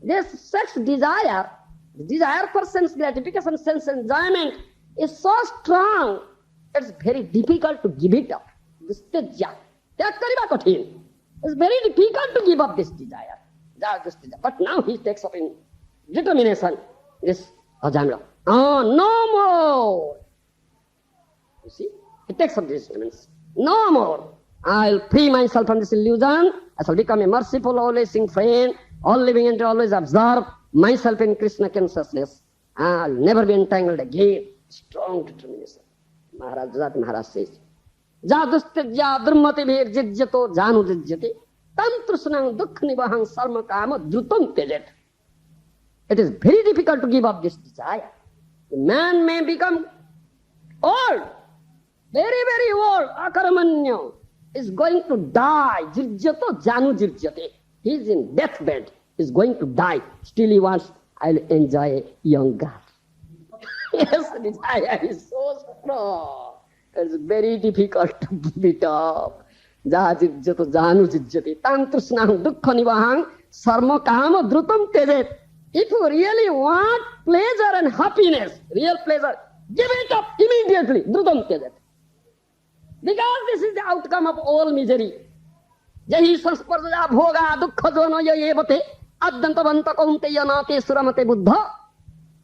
This sex desire, the desire for sense gratification, sense enjoyment is so strong, it's very difficult to give it up. Dustejya. Tyag kariba kathin. It's very difficult to give up this desire. But now he takes up in determination this ajamla. Oh, no more. You see, he takes up this determination. No more. I'll free myself from this illusion. I shall become a merciful, always-seeing friend, all living and always observe myself in Krishna consciousness. I'll never be entangled again. Strong determination. Maharaj says, Jadustajya dharmati virjijyato janu jijyate tantrusnang dukh nivahang sarma kama drutam tejet. It is very difficult to give up this desire. The man may become old, very, very old, akaramanya, is going to die. Jirjato janu jirjate. He is in deathbed. He is going to die. Still he wants, I'll enjoy a young girl. Yes, desire is so strong. It's very difficult to give it up. Jaha jirjato janu jirjate. Tantrusnam dukkha nivahang sarma kama drutam tejet. If you really want pleasure and happiness, real pleasure, give it up immediately. Drutam tejet. Because this is the outcome of all misery. Jahi sansparja bhoga dukkha jono yayevate adyantavanta kaunte yanate suramate buddha.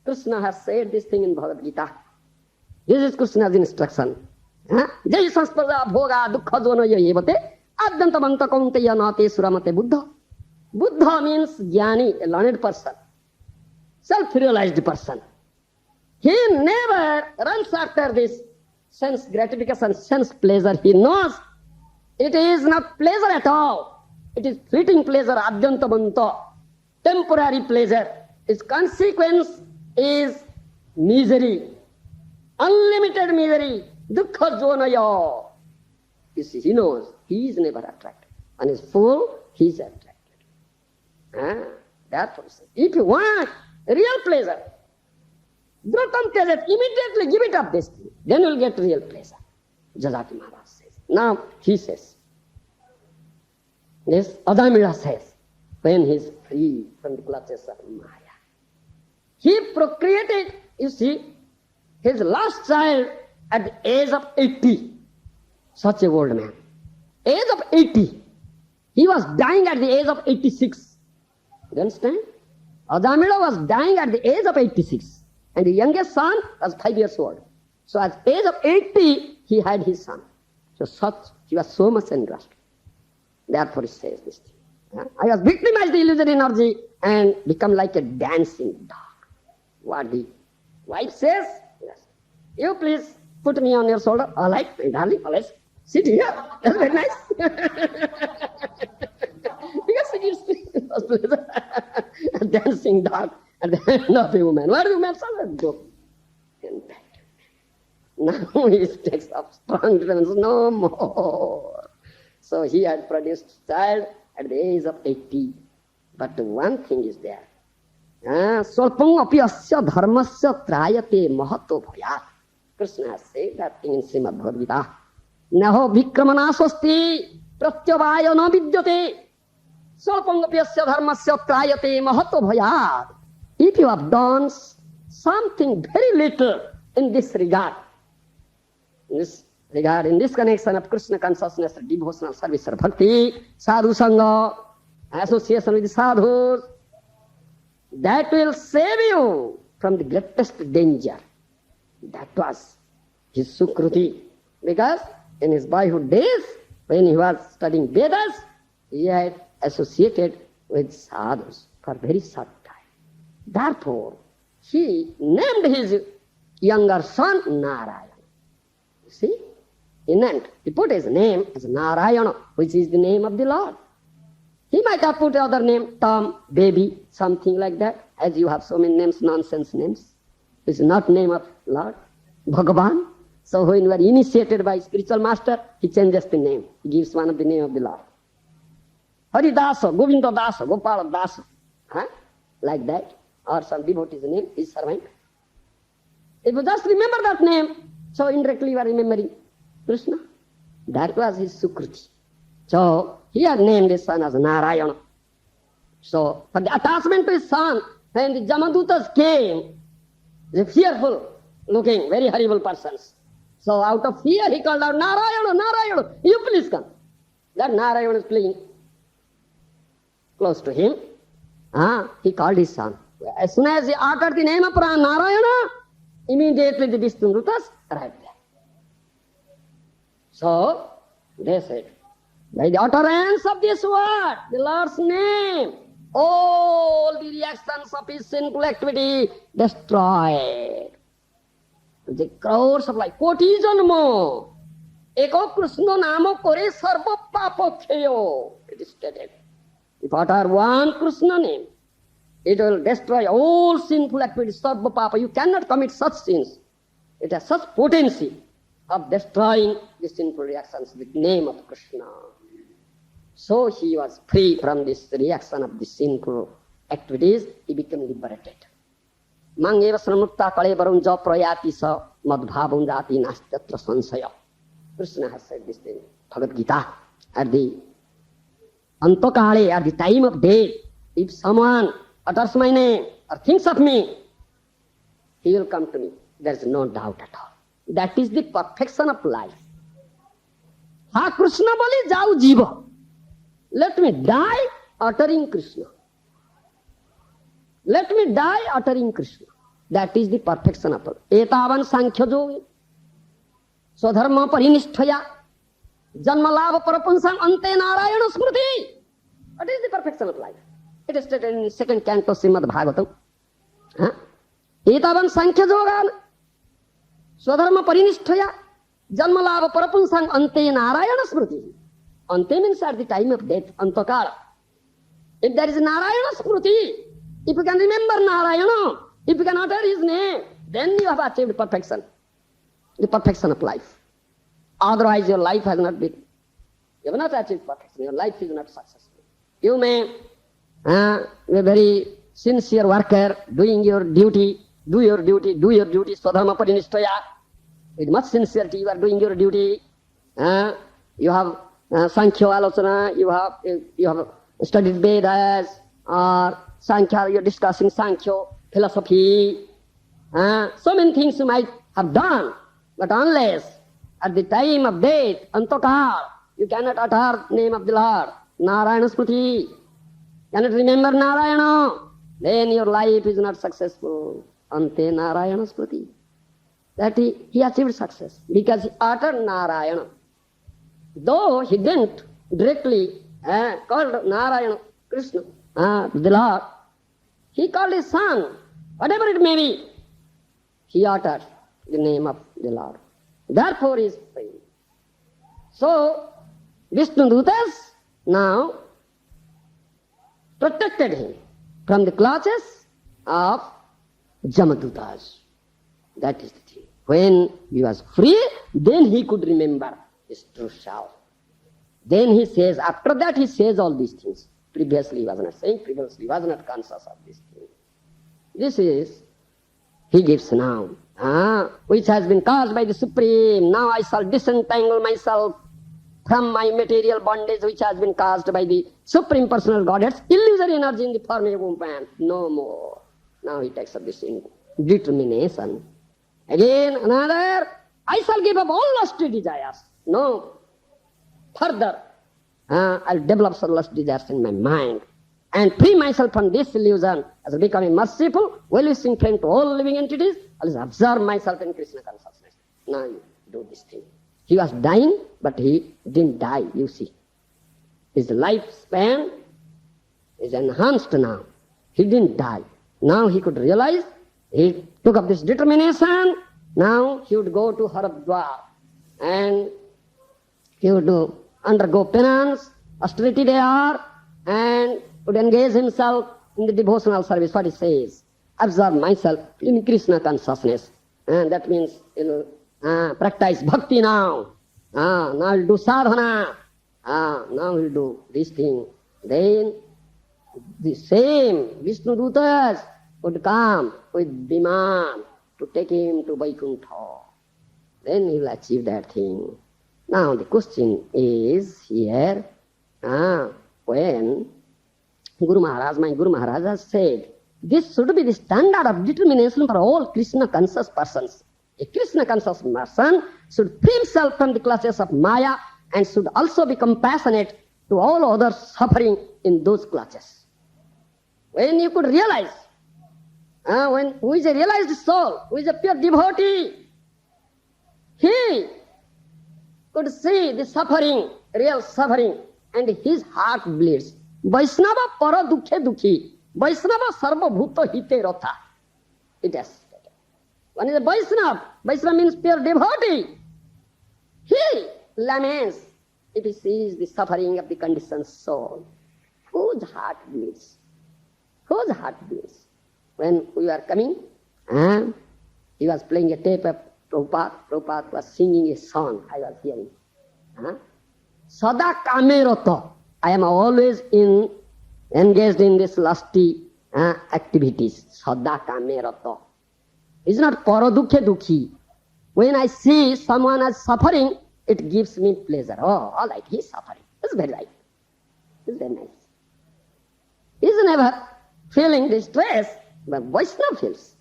Krishna has said this thing in Bhagavad Gita. This is Krishna's instruction. Jahi sansparja bhoga dukkha jono yayevate adyantavanta kaunte yanate suramate buddha. Buddha means jnani, a learned person, self-realized person. He never runs after this sense gratification, sense pleasure. He knows it is not pleasure at all. It is fleeting pleasure, adyantabanta, temporary pleasure. Its consequence is misery, unlimited misery, dukkha jonaya. You see, he knows he is never attracted. And is full, he is attracted. Therefore, if you want real pleasure, drutam tejet, immediately give it up this thing. Then you will get real pleasure. Jajati Maharaj says. Now he says, yes, Adamila says, when he is free from the clutches of Maya, he procreated, you see, his last child at the age of 80. Such a old man. Age of 80. He was dying at the age of 86. You understand? Adamila was dying at the age of 86. And the youngest son was 5 years old. So at the age of 80, he had his son. So he was so much engrossed. Therefore he says this thing. I was victimized the illusory energy and become like a dancing dog. What the wife says, yes, you please put me on your shoulder. All right, my darling, all right. Sit here. That's very nice. Because it is a dancing dog at the hand of a woman. What do you mean? Some joke. Now he takes up strong determination, no more. So he had produced child at the age of 80. But one thing is there. Swalpam api asya dharmasya trayate mahato bhayat. Krishna has said that thing in Srimad Bhagavad Gita. Naho vikramana swasti pratyavaya na vidyate. Swalpam api asya dharmasya trayate mahato bhayat. If you have done something very little in this regard, in this connection of Krishna consciousness, devotional service, or bhakti, sadhu sangha, association with the sadhus, that will save you from the greatest danger. That was his sukruti. Because in his boyhood days, when he was studying Vedas, he had associated with sadhus for very short time. Therefore, he named his younger son Narayana. You see? He put his name as Narayana, which is the name of the Lord. He might have put other name, Tom, baby, something like that, as you have so many names, nonsense names. It's not name of Lord, Bhagavan. So when you are initiated by spiritual master, he changes the name. He gives one of the name of the Lord. Haridasa, Govinda Dasa, Gopala Dasa. Like that. Or some devotee's name, his servant. If you just remember that name, so indirectly you are remembering Krishna. That was his sukruti. So he had named his son as Narayana. So for the attachment to his son, when the Jamadutas came, the fearful looking, very horrible persons. So out of fear he called out, Narayana, Narayana, you please come. That Narayana is playing close to him. He called his son. As soon as he uttered the name of Narayana, immediately the Vishnudutas arrived there. So they said, By the utterance of this word, the Lord's name, all the reactions of his sinful activity destroyed. The crowds of life, koti janmo, eko Krishna namo kore sarva papo kheyo. It is stated. If utter one Krishna name, it will destroy all sinful activities, sarva papa. You cannot commit such sins. It has such potency of destroying the sinful reactions with the name of Krishna. So he was free from this reaction of the sinful activities. He became liberated. Mangeva sramutta kale varum ja prayati sa madbhavum jati nastatra sansaya. Krishna has said this thing. Bhagavad Gita. At the antokale, at the time of death, if someone utters my name or thinks of me, he will come to me. There is no doubt at all. That is the perfection of life. Ha Krishna boli jau jiva. Let me die uttering Krishna. Let me die uttering Krishna. That is the perfection of life. Etavan sankhya yogi. Swadharma parinishthaya. Janmalava parapunsam ante narayana smriti. What is the perfection of life? It is stated in the second canto Srimad Bhagavatam. Etavan sankhya yogan. Swadharma parinishthaya. Janmalava parapunsam ante narayana smriti. Ante means at the time of death, antakala. If there is Narayana Smriti, if you can remember Narayana, if you can utter his name, then you have achieved perfection. The perfection of life. Otherwise your life has not been, you have not achieved perfection. Your life is not successful. You may be a very sincere worker, doing your duty, do your duty, Swadharma Parinishthaya. With much sincerity you are doing your duty. You have Sankhya Alochana, you have studied Vedas, or Sankhya, you're discussing Sankhya, philosophy. So many things you might have done, but unless at the time of death, Antakar, you cannot utter name of the Lord, Narayana Smriti, cannot remember Narayana, then your life is not successful. Ante Narayana Smriti. That he achieved success, because he uttered Narayana. Though he didn't directly call Narayana, Krishna, the Lord, he called his son, whatever it may be, he uttered the name of the Lord. Therefore he is free. So, Vishnu Dutas now protected him from the clutches of Jamadutas. That is the thing. When he was free, then he could remember his true self. Then he says, after that he says all these things. Previously he was not saying, previously he was not conscious of these things. This is, he gives now, which has been caused by the Supreme. Now I shall disentangle myself from my material bondage, which has been caused by the Supreme Personal Godhead's illusory energy in the form of a woman. No more. Now he takes up this determination. Again, another, I shall give up all lusty desires. No, further, I'll develop some lust desires in my mind and free myself from this illusion as becoming merciful, well-wishing friend to all living entities. I'll observe myself in Krishna consciousness. Now you do this thing. He was dying, but he didn't die, you see. His lifespan is enhanced now. He didn't die. Now he could realize, he took up this determination. Now he would go to Haradwar and he would undergo penance, austerity there, and would engage himself in the devotional service. What he says, observe myself in Krishna consciousness. And that means practice bhakti now. Now he'll do sadhana. Now he'll do this thing. Then the same Vishnu Dutas would come with Biman to take him to Vaikuntha. Then he will achieve that thing. Now the question is here, when my Guru Maharaj has said, this should be the standard of determination for all Krishna conscious persons. A Krishna conscious person should free himself from the clutches of Maya and should also be compassionate to all others suffering in those clutches. When you could realize, who is a realized soul, who is a pure devotee, he could see the suffering real suffering and his heart bleeds. Vaishnava para dukhe dukhi. Vaishnava sarva bhuta hite ratha. It has stated. One is a Vaishnava. Vaishnava means pure devotee. He laments if he sees the suffering of the conditioned soul. Whose heart bleeds? Whose heart bleeds? When we were coming, he was playing a tape of Prabhupada. Prabhupada was singing a song I was hearing. Sada kamerata. I am always engaged in this lusty activities. Sada kamerata. It's not paradukhe dukhi. When I see someone as suffering, it gives me pleasure. Oh, all right, he's suffering. It's very right. It's very nice. He's never feeling distress, but Vaishnava feels.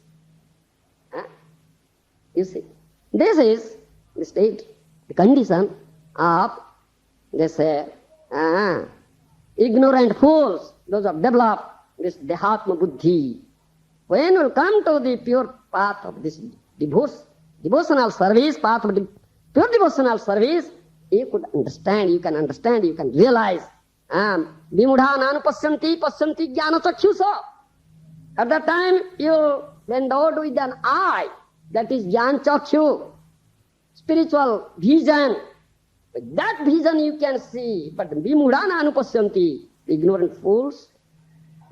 You see, this is the state, the condition of this ignorant fools, those who have developed this dehatma buddhi. When you come to the pure path of this devotional service, path of the pure devotional service, you could understand, you can realize. Vimudha nanupasyanti pasyanti jnana chakshusa. At that time, you endowed with an eye, that is jnana chakshu, spiritual vision. With that vision you can see. But vimudha nanupasyanti, ignorant fools,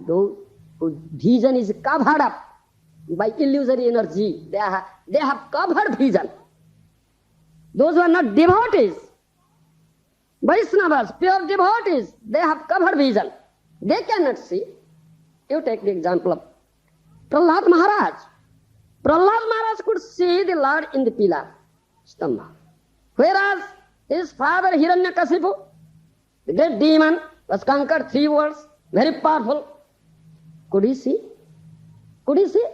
those whose vision is covered up by illusory energy, they have covered vision. Those who are not devotees, Vaishnavas, pure devotees, they have covered vision. They cannot see. You take the example of Prahlad Maharaj. Prahlad Maharaj could see the Lord in the pillar, Stambha. Whereas his father Hiranyakasipu, the great demon, was conquered 3 worlds, very powerful. Could he see? Could he see?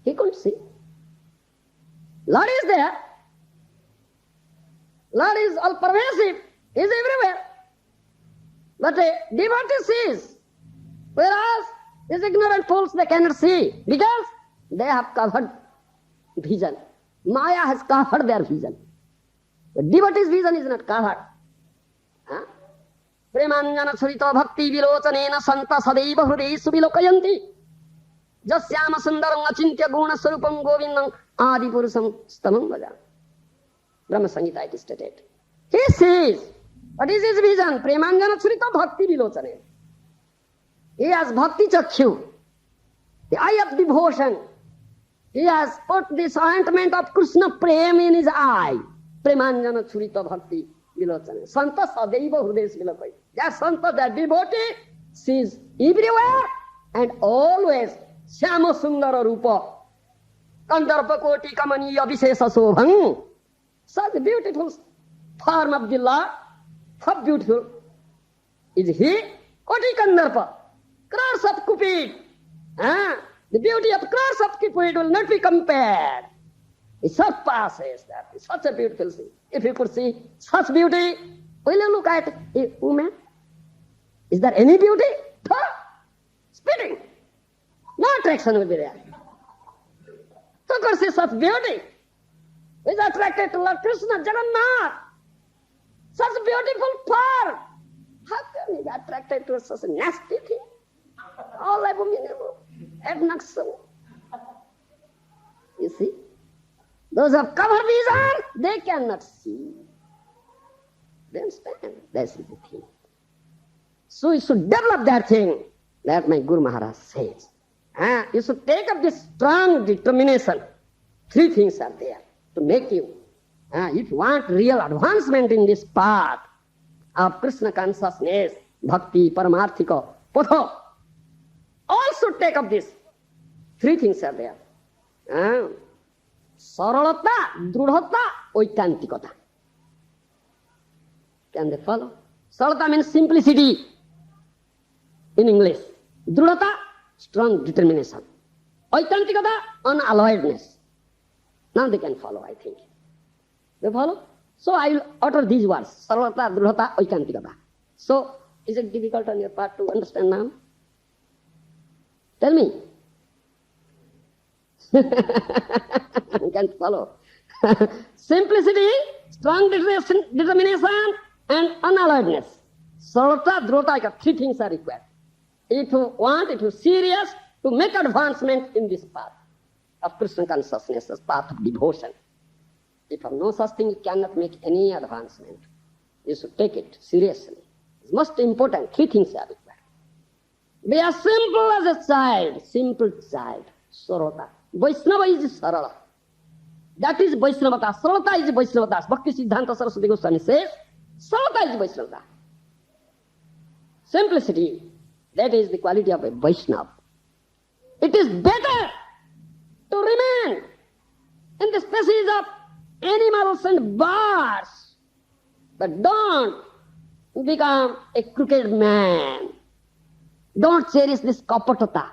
He couldn't see. Lord is there. Lord is all pervasive. He is everywhere. But a devotee sees. Whereas these ignorant fools, they cannot see. Because they have covered vision. Maya has covered their vision. The devotee's vision is not covered. Premanjana surita bhakti vilocanena santa sadaiva hridesu vilokayanti. Jasyama sundaram achintya guna sarupam govindam adi purusam stamam vaja. Brahma Samhita it is stated. He sees. What is his vision? Premanjana surita bhakti vilocane. He has bhakti chakshu, the eye of devotion. He has put this ointment of Krishna prem in his eye. Premanjana surita bhakti vilocane. Santa sadaiva hridesu vilokai. That Santa, that devotee, sees everywhere and always Syama Sundara Rupa. Kandarpa Koti Kamani Abhishesa Sobhang. Such beautiful form of the Lord, how beautiful is he? Koti Kandarpa. Crores of Cupid. The beauty of crores of Cupid will not be compared. It surpasses that. It's such a beautiful thing. If you could see such beauty, will you look at a woman? Is there any beauty? Spitting. No attraction will be there. Who could see such beauty? Who is attracted to Lord Krishna, Jagannath? Such beautiful form. How can he be attracted to such a nasty thing? All abominable, obnoxious. You see? Those who have covered vision, they cannot see. They understand. That's the thing. So you should develop that thing. That my Guru Maharaj says. You should take up this strong determination. 3 things are there to make you. If you want real advancement in this path of Krishna consciousness, bhakti, paramarthika, patha, all should take up this. 3 things are there. Saralata, drudhata, oikantikata. Can they follow? Saralata means simplicity in English. Drudhata, strong determination. Oikantikata, unalloyedness. Now they can follow, I think. They follow? So I will utter these words. Saralata, drudhata, oikantikata. So, is it difficult on your part to understand now? Tell me. You can't follow. Simplicity, strong determination, and unalloyedness. Sarlata, Dhrota, three things are required. If you serious to make advancement in this path of Krishna consciousness, this path of devotion. If you have no such thing, you cannot make any advancement. You should take it seriously. It's most important. Three things are required. Be as simple as a child, simple child, Sarlata. Vaishnava is Sarala. That is Vaishnavata. Sarlata is Vaishnavata. Bhakti Siddhanta Saraswati Goswami says, Sarlata is Vaishnavata. Simplicity, that is the quality of a Vaishnava. It is better to remain in the species of animals and birds, but don't become a crooked man. Don't cherish this kapatata.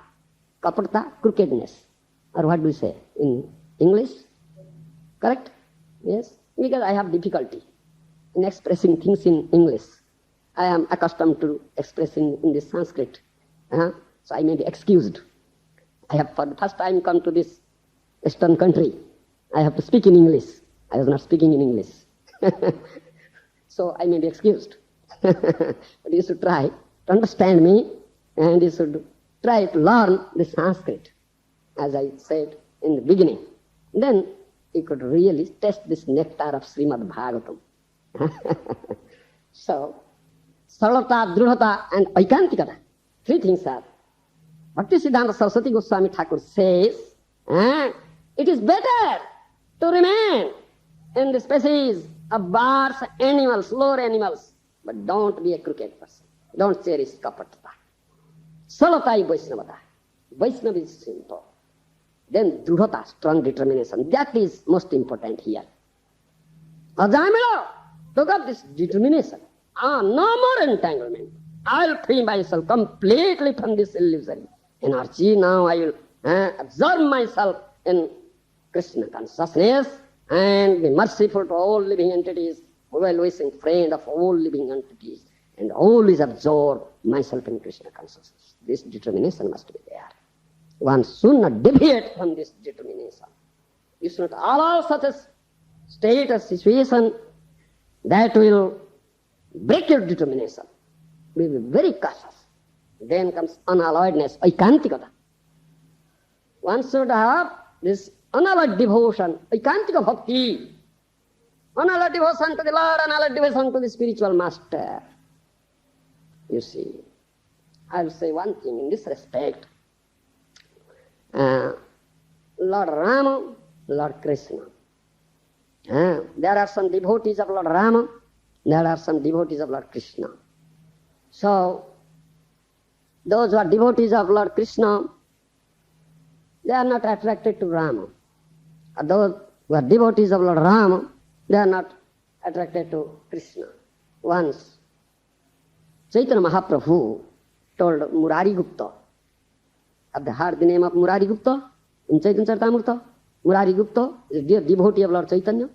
Kapatata, crookedness. Or what do you say in English? Correct? Yes? Because I have difficulty in expressing things in English. I am accustomed to expressing in this Sanskrit. So I may be excused. I have for the first time come to this Western country. I have to speak in English. I was not speaking in English. So I may be excused. But you should try to understand me, and you should try to learn the Sanskrit, as I said in the beginning. Then you could really taste this nectar of Srimad Bhagavatam. So, Sarlata, Dhrudhata, and Aikantikata. Three things are. Bhakti Siddhanta Saraswati Goswami Thakur says, it is better to remain in the species of birds, animals, lower animals, but don't be a crooked person. Don't cherish kapatata. Sarlata is Vaishnavata. Vaishnava is simple. Then Dhrudhata, strong determination. That is most important here. Ajamila took up this determination. No more entanglement. I'll free myself completely from this illusory energy. Now I will absorb myself in Krishna consciousness and be merciful to all living entities, well-wishing friend of all living entities, and always absorb myself in Krishna consciousness. This determination must be there. One should not deviate from this determination. You should not allow such a state or situation that will break your determination. Be very cautious. Then comes unalloyedness, aikantikata. One should have this unalloyed devotion, aikantika bhakti. Unalloyed devotion to the Lord, unalloyed devotion to the spiritual master. You see, I'll say one thing in this respect. Lord Rama, Lord Krishna. There are some devotees of Lord Rama, there are some devotees of Lord Krishna. So, those who are devotees of Lord Krishna, they are not attracted to Rama. Those who are devotees of Lord Rama, they are not attracted to Krishna. Once, Chaitanya Mahaprabhu told Murari Gupta, have they heard the name of Murari Gupta in Chaitanya Charitamrita? Murari Gupta is a dear devotee of Lord Chaitanya.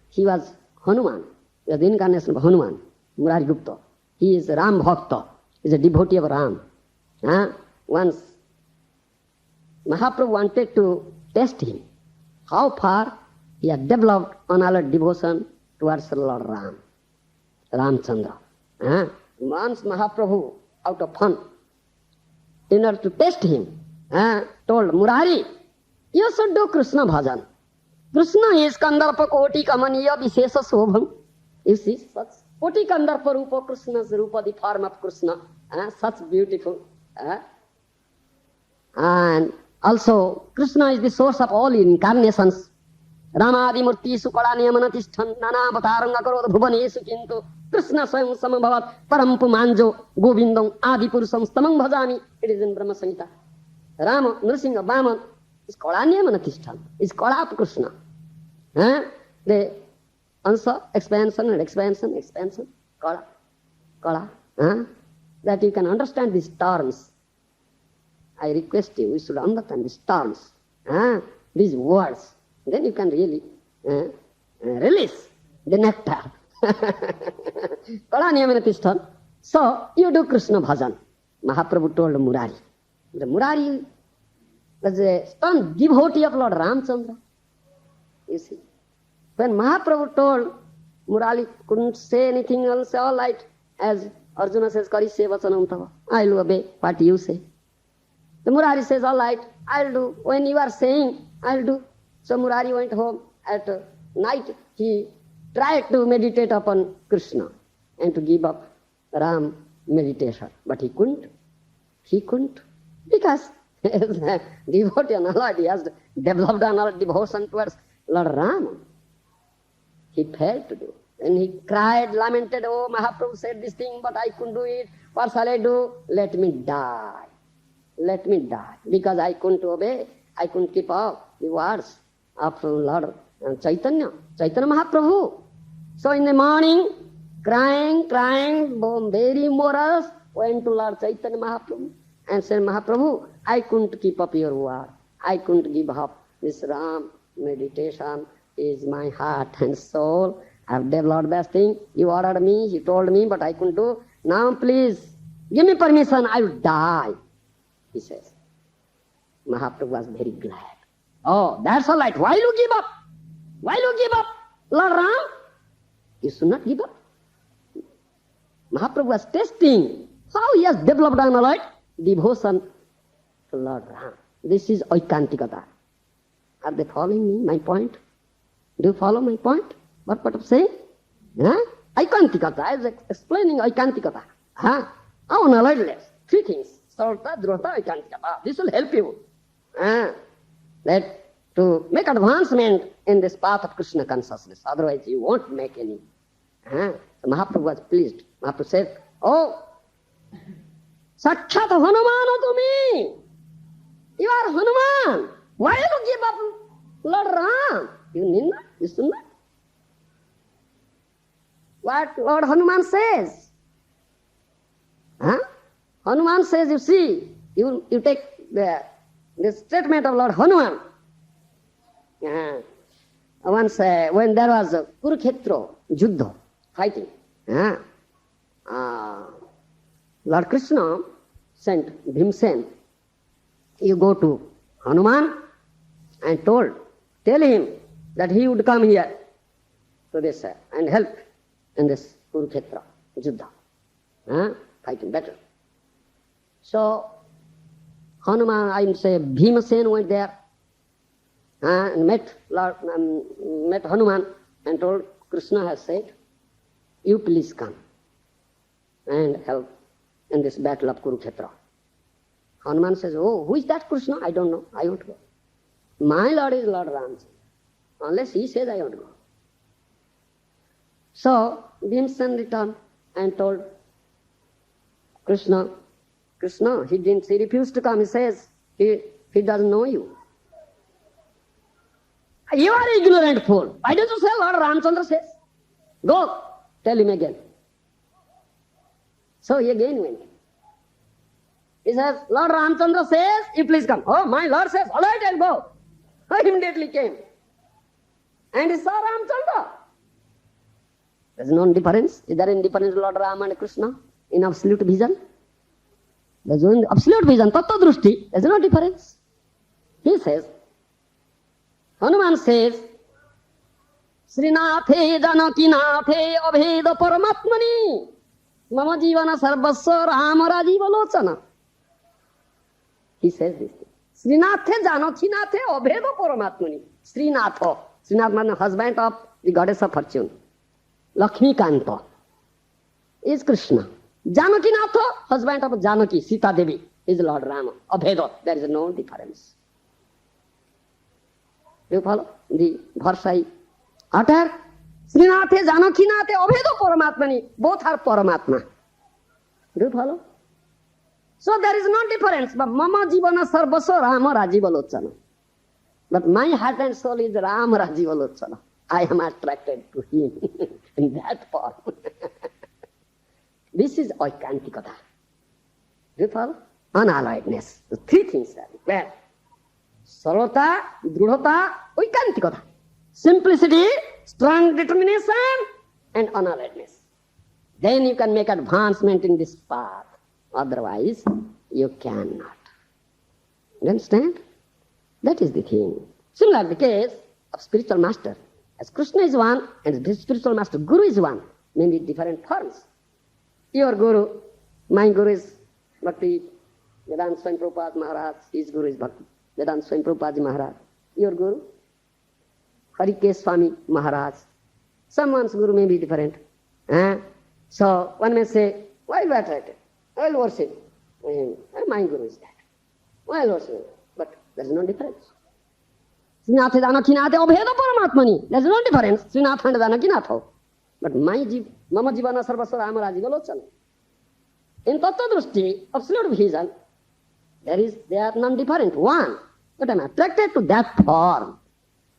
He was Hanuman. He was the incarnation of Hanuman, Murari Gupta. He is Ram Bhakta. He is a devotee of Ram. Once Mahaprabhu wanted to test him, how far he had developed unalloyed devotion towards Lord Ram, Ramchandra. Once Mahaprabhu, out of fun, in order to test him, told Murari, you should do Krishna bhajan. Krishna is Kandarpa Koti Kamaniya Vishesha Sobham. You see, such Koti Kandarpa Rupa, Krishna's Rupa, the form of Krishna, such beautiful. And also, Krishna is the source of all incarnations. Ramadi Murti Sukala Niyamanatishtan Nana Bataranga Karod Bhuvanesu Kintu Krishna Swayam Samabhavat Parampu Manjo Govindam Adi Purusam Stamang Bhajami. It is in Brahma Samhita. Rama, Nrsimha, Vaman is Kala Niyamanatishtan. Is Kala of Krishna. The answer, expansion and expansion, expansion, Kala, Kala. That you can understand these terms. I request you, we should understand these terms, these words. Then you can really release the nectar. So, you do Krishna bhajan. Mahaprabhu told Murari. The Murari was a stern devotee of Lord Ramchandra. You see, when Mahaprabhu told Murali couldn't say anything else, all right. As Arjuna says, Karisye vachanam tava. I'll obey what you say. The Murari says, all right, I'll do. When you are saying, I'll do. So Murari went home at night. He tried to meditate upon Krishna and to give up Ram meditation. But he couldn't. He couldn't. Because as a devotee and all, he has developed an devotion towards Lord Ram. He failed to do. And he cried, lamented, oh, Mahaprabhu said this thing, but I couldn't do it. What shall I do? Let me die. Let me die. Because I couldn't obey. I couldn't keep up the words of Lord Chaitanya Mahaprabhu. So in the morning, crying, very morose, went to Lord Chaitanya Mahaprabhu and said, Mahaprabhu, I couldn't keep up your word. I couldn't give up. This Ram meditation is my heart and soul. I have developed that thing. You ordered me, you told me, but I couldn't do. Now please, give me permission, I will die, he says. Mahaprabhu was very glad. Oh, that's all right. Why you give up? Why you give up? Lord Ram, you should not give up. Mahaprabhu was testing how he has developed an all right devotion to Lord Ram. This is Oikantikata. Are they following me, my point? Do you follow my point? What I'm saying? Oikantikata. I was explaining Oikantikata. Unalloyedness. Three things. Sarlata, Dhruvata, Oikantikata. This will help you. That to make advancement in this path of Krishna consciousness. Otherwise you won't make any. So Mahaprabhu was pleased. Mahaprabhu said, oh, Sakshat Hanumana to me. You are Hanuman. Why you give up Lord Ram? You need not. You should not. What Lord Hanuman says? Hanuman says, you see, you take the statement of Lord Hanuman. Once when there was a Kurukshetra Juddha, fighting, Lord Krishna sent Bhimsen, you go to Hanuman and tell him that he would come here to this and help in this Kurukshetra Juddha, fighting battle. So Hanuman, I would say Bhimsen went there and met Hanuman and told, Krishna has said, you please come and help in this battle of Kurukshetra. Hanuman says, oh, who is that Krishna? I don't know. I won't go. My Lord is Lord Ram. Unless he says, I won't go. So Bhimsen returned and told Krishna, he refused to come. He says, he doesn't know you. You are ignorant fool. Why don't you say Lord Ramchandra says? Go, tell him again. So he again went. He says, Lord Ramchandra says, you please come. Oh, my Lord says, all right, I'll go. He immediately came. And he saw Ramchandra. There's no difference. Is there any difference Lord Ram and Krishna in absolute vision? There's no absolute vision, tattva drushti. There's no difference. He says, Hanuman says, Srinathe Janakinathe Abheda Paramatmani Mama Jivana Sarvasya Rama Rajiva Lochana. He says this thing. Srinathe Janakinathe Abheda Paramatmani. Srinath means husband of the goddess of fortune. Lakshmi Kanta is Krishna. Janakinatha, husband of Janaki, Sita Devi, is Lord Rama. Abheda, there is no difference. You follow? The Bharsai utter Srinathe, Janakinathe, Abheda Paramatmani. Both are Paramatma. Do you follow? So there is no difference. But Mama Jivana Sarvasya Rama Rajiva Lochana. But my heart and soul is Rama Rajiva Lochana. I am attracted to him in that form. This is Oikantikata. Do you follow? Unalloyedness. The three things are required. Sarlata, Dhruvata, Oikantikata. Simplicity, strong determination, and unalloyedness. Then you can make advancement in this path. Otherwise, you cannot. You understand? That is the thing. Similar the case of spiritual master. As Krishna is one and his spiritual master Guru is one, maybe different forms. Your Guru, my Guru is Bhakti Vedanta Swami Prabhupada Maharaj, his Guru is Bhakti Vedanta Swami Prabhupada Maharaj. Your Guru, Harikesh Swami Maharaj. Someone's Guru may be different. So one may say, why you attracted? I will worship him. My Guru is that. Why worship him? But there is no difference. Srinath Danakinath Abheda Paramatmani. There is no difference. Srinath and Danakinath. But Mama Jivana Sarvasara Amara Jivalochan. In Tattva Drushti, absolute vision, they are non-different. One, but I am attracted to that form.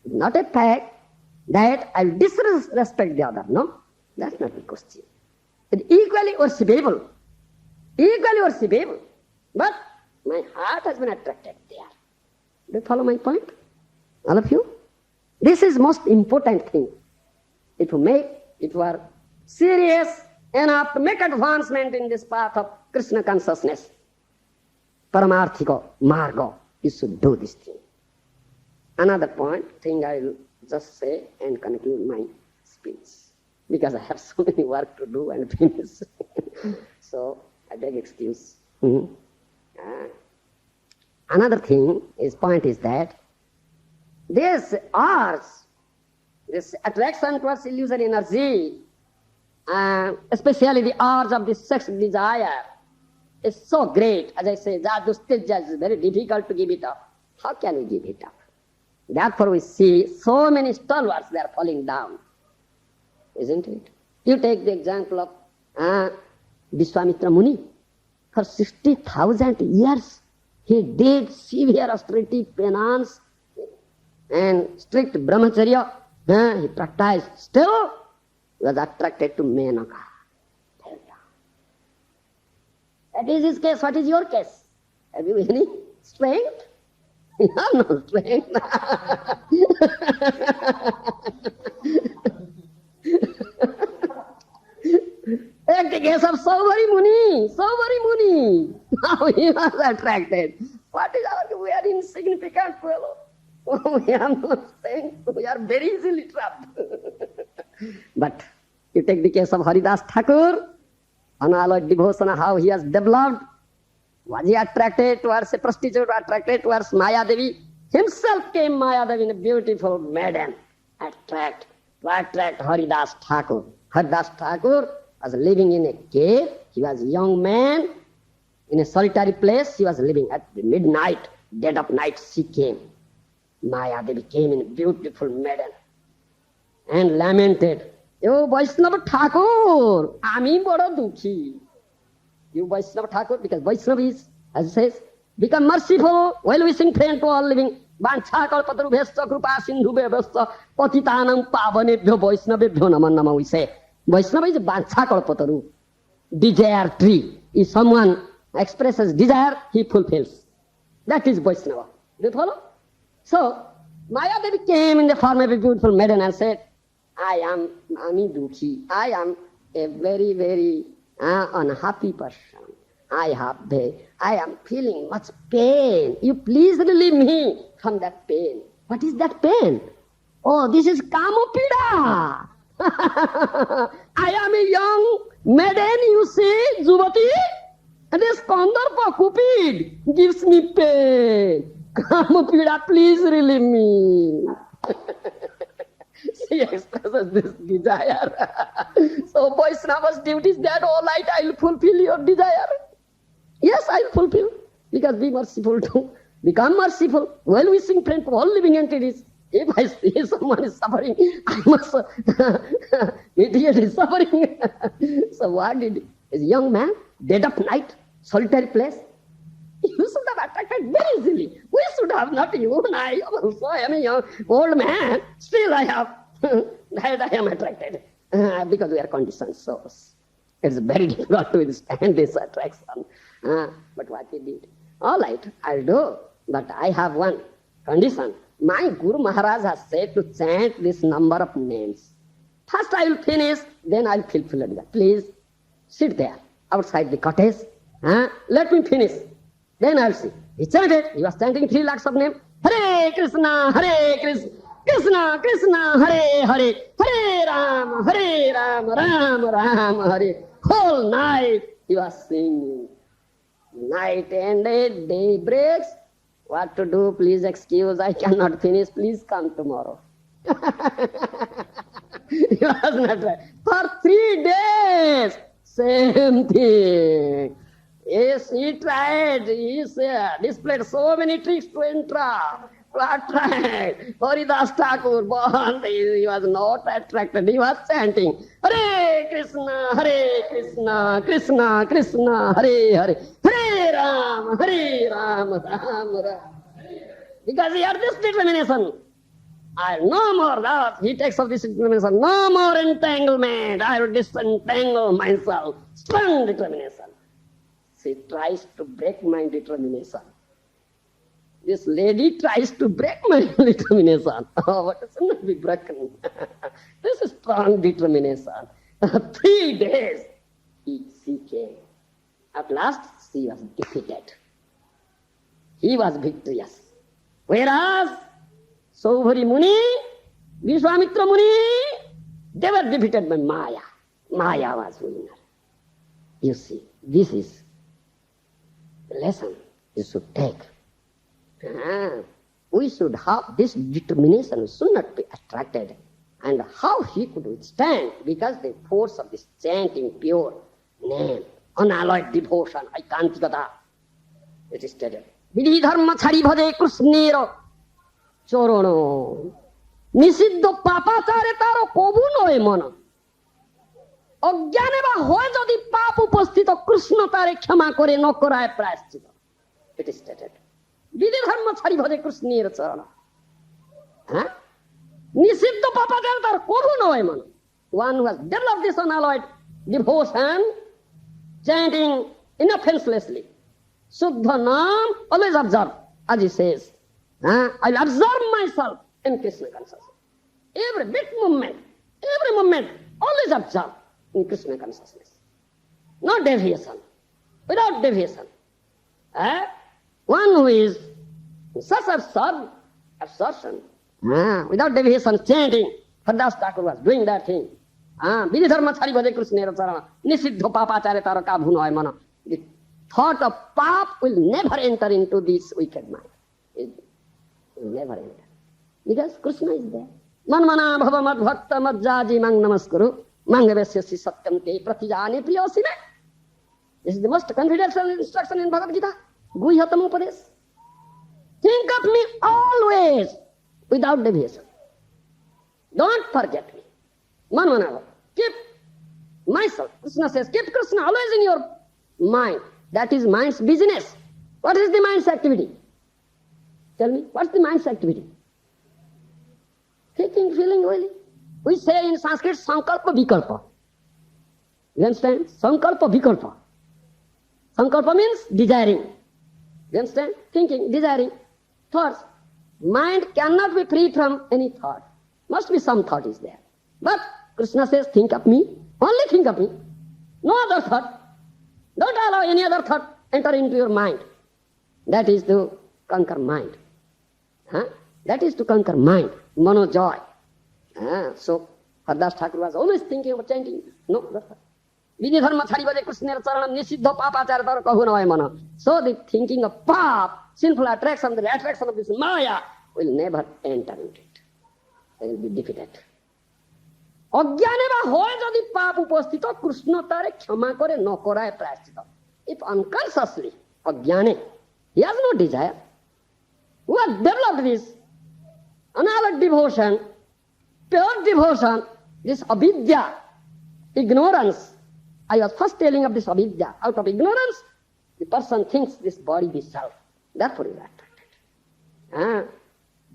Not a fact that I will disrespect the other. No, that's not the question. It's equally worshipable. Equally worshipable. But my heart has been attracted there. Do you follow my point? All of you? This is most important thing. If you are serious enough to make advancement in this path of Krishna consciousness, Paramarthika Marga, you should do this thing. Another thing I will just say and conclude my speech, because I have so many work to do and finish. So I beg excuse. Another point is that this urge, this attraction towards illusory energy, especially the urge of the sex desire, is so great. As I say, Jadustija is very difficult to give it up. How can we give it up? Therefore we see so many stalwarts, they are falling down. Isn't it? You take the example of Vishwamitra Muni. For 60,000 years, he did severe austerity, penance, and strict brahmacharya. He practiced. Still, he was attracted to Menaka. That is his case. What is your case? Have you any strength? You have no strength. Take the case of Saubhari Muni. Now he was attracted. What is we are insignificant fellow. We have no strength. We are very easily trapped. But you take the case of Haridas Thakur, unalloyed devotion, how he has developed. Was he attracted towards a prostitute, attracted towards Maya Devi? Himself came Maya Devi in a beautiful maiden. Attract Haridas Thakur. Haridas Thakur was living in a cave. He was a young man in a solitary place. He was living at midnight, dead of night. She came. Maya Devi came in a beautiful maiden and lamented, "Oh Vaishnava Thakur, Ami Bada Dukhi." You Vaishnava Thakur, because Vaishnava is, as it says, become merciful, well-wishing friend to all living. Vancha kalpataru bhescha krupa sindhu bhescha patitanam pavanebhyo Vaishnavebhyo nama nama, we say. Vaishnava is a vancha kalpataru, desire tree. If someone expresses desire, he fulfills. That is Vaishnava. Do you follow? So, Maya Devi came in the form of a beautiful maiden and said, I am Ami Dukhi. I am a very, very unhappy person. I am feeling much pain. You please relieve me from that pain. What is that pain? Oh, this is Kamopida. I am a young maiden, you see, Juvati. And this Kandharpa Cupid gives me pain. Kamopida, please relieve me. She expresses this desire. So Vaishnava's duty is that, all right, I will fulfill your desire. Yes, I will fulfill. Because be merciful too. Become merciful. Well-wishing friend to all living entities. If I see someone is suffering, I must idiot is suffering. So what did this young man, dead of night, solitary place, you should have attracted very easily. We should have, not you and I also. I am a young old man. Still I have that I am attracted. Because we are conditioned souls. It's very difficult to withstand this attraction. But what we did? All right, I'll do. But I have one condition. My Guru Maharaj has said to chant this number of names. First I will finish, then I will fulfill it. Please sit there outside the cottage. Let me finish. Then I will see. He chanted. He was chanting 3 lakhs of names. Hare Krishna, Hare Krishna, Krishna, Krishna, Hare Hare, Hare Ram, Ram Ram, Hare. Whole night he was singing. Night ended, day breaks. What to do? Please excuse, I cannot finish. Please come tomorrow. He was not right. For 3 days, same thing. Yes, he tried. He displayed so many tricks to entrap. What tried? Haridas Thakur, but he was not attracted. He was chanting, Hare Krishna, Krishna Krishna, Hare Hare, Hare Ram, Ram Ram. Because he had this determination. I no more that. He takes up this determination. No more entanglement. I will disentangle myself. Strong determination. She tries to break my determination. This lady tries to break my determination. Oh, but it should not be broken. This is strong determination. 3 days she came. At last she was defeated. He was victorious. Whereas Saubhari Muni, Vishwamitra Muni, they were defeated by Maya. Maya was winner. You see, this is the lesson you should take. We should have this determination, should not be attracted. And how he could withstand, because the force of this chanting pure name, unalloyed devotion, aikantikata, it is stated. Vidhi dharma chari bhaje krishnera chorono nisiddho papachare taro kobu noe mana অজ্ঞানে বা হয় যদি পাপ উপস্থিত কৃষ্ণ তারে ক্ষমা করে ন করায় প্রায়শ্চিত। It is stated. বিধি ধর্ম ছাড়ি ভজে কৃষ্ণের চরণ। হ্যাঁ, নিষিদ্ধ পাপাচার তার কবু নয় মন। One who has developed this unalloyed devotion, chanting inoffenselessly, Suddha Nam, always observe, as he says. I'll observe myself in Krishna consciousness. Every bit movement, always observe in Krishna consciousness. No deviation, without deviation. One who is in such absorption, without deviation, chanting, Haridas Thakur was doing that thing. Vidhi dharma chari bhaje krishnera charana, nisiddho papachare taro kabhu noy mana. The thought of pap will never enter into this wicked mind. It will never enter. Because Krishna is there. Manmana bhava mad bhakta madjaji mang namaskuru, mangavesyasi satyam te pratijane priyosime. This is the most confidential instruction in Bhagavad Gita. Guhyatam upadesh. Think of me always without deviation. Don't forget me. Manmana, keep myself. Krishna says, keep Krishna always in your mind. That is mind's business. What is the mind's activity? Tell me, what's the mind's activity? Thinking, feeling, willing. We say in Sanskrit, sankalpa vikalpa. You understand? Sankalpa vikalpa. Sankalpa means desiring. You understand? Thinking, desiring. Thoughts. Mind cannot be free from any thought. Must be some thought is there. But Krishna says, think of me. Only think of me. No other thought. Don't allow any other thought enter into your mind. That is to conquer mind. That is to conquer mind. Mano joy. So Haridas Thakur was always thinking about chanting. No other thought. Vidhi dharma chari bhaje krishnera charanam nisiddho papachara taro kahu noy mana. So the thinking of pap, sinful attraction, the attraction of this Maya will never enter into it. They will be defeated. অজ্ঞানে বা হয় যদি পাপ উপস্থিত কৃষ্ণ তারে ক্ষমা করে ন করায় প্রায়শ্চিত। If unconsciously, অজ্ঞানে, he has no desire, who has developed this unalloyed devotion, pure devotion, this avidya, ignorance. I was first telling of this avidya. Out of ignorance, the person thinks this body is self. Therefore he is attracted.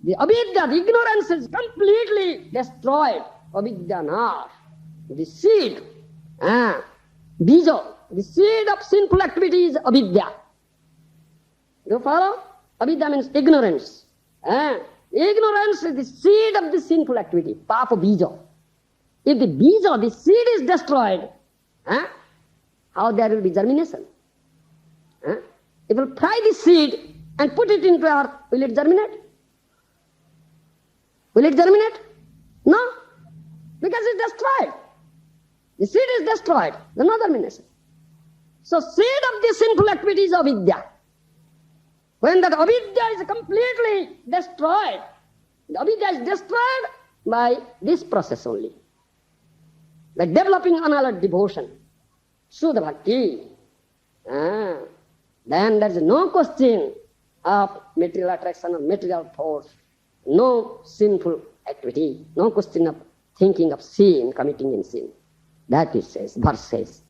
The avidya, the ignorance is completely destroyed. Avidya nash, the seed, bija, the seed of sinful activity is avidya. You follow? Avidya means ignorance. Ignorance is the seed of the sinful activity, papa bija. If the bija, the seed is destroyed, how there will be germination? If you pry the seed and put it into earth, will it germinate? Will it germinate? No, because it's destroyed. The seed is destroyed, there's no germination. So seed of the sinful activity is avidya. When that avidya is completely destroyed, the avidya is destroyed by this process only. By developing unalloyed devotion, Shuddha Bhakti, then there is no question of material attraction or material force, no sinful activity, no question of thinking of sin, committing in sin. That it says, verse says.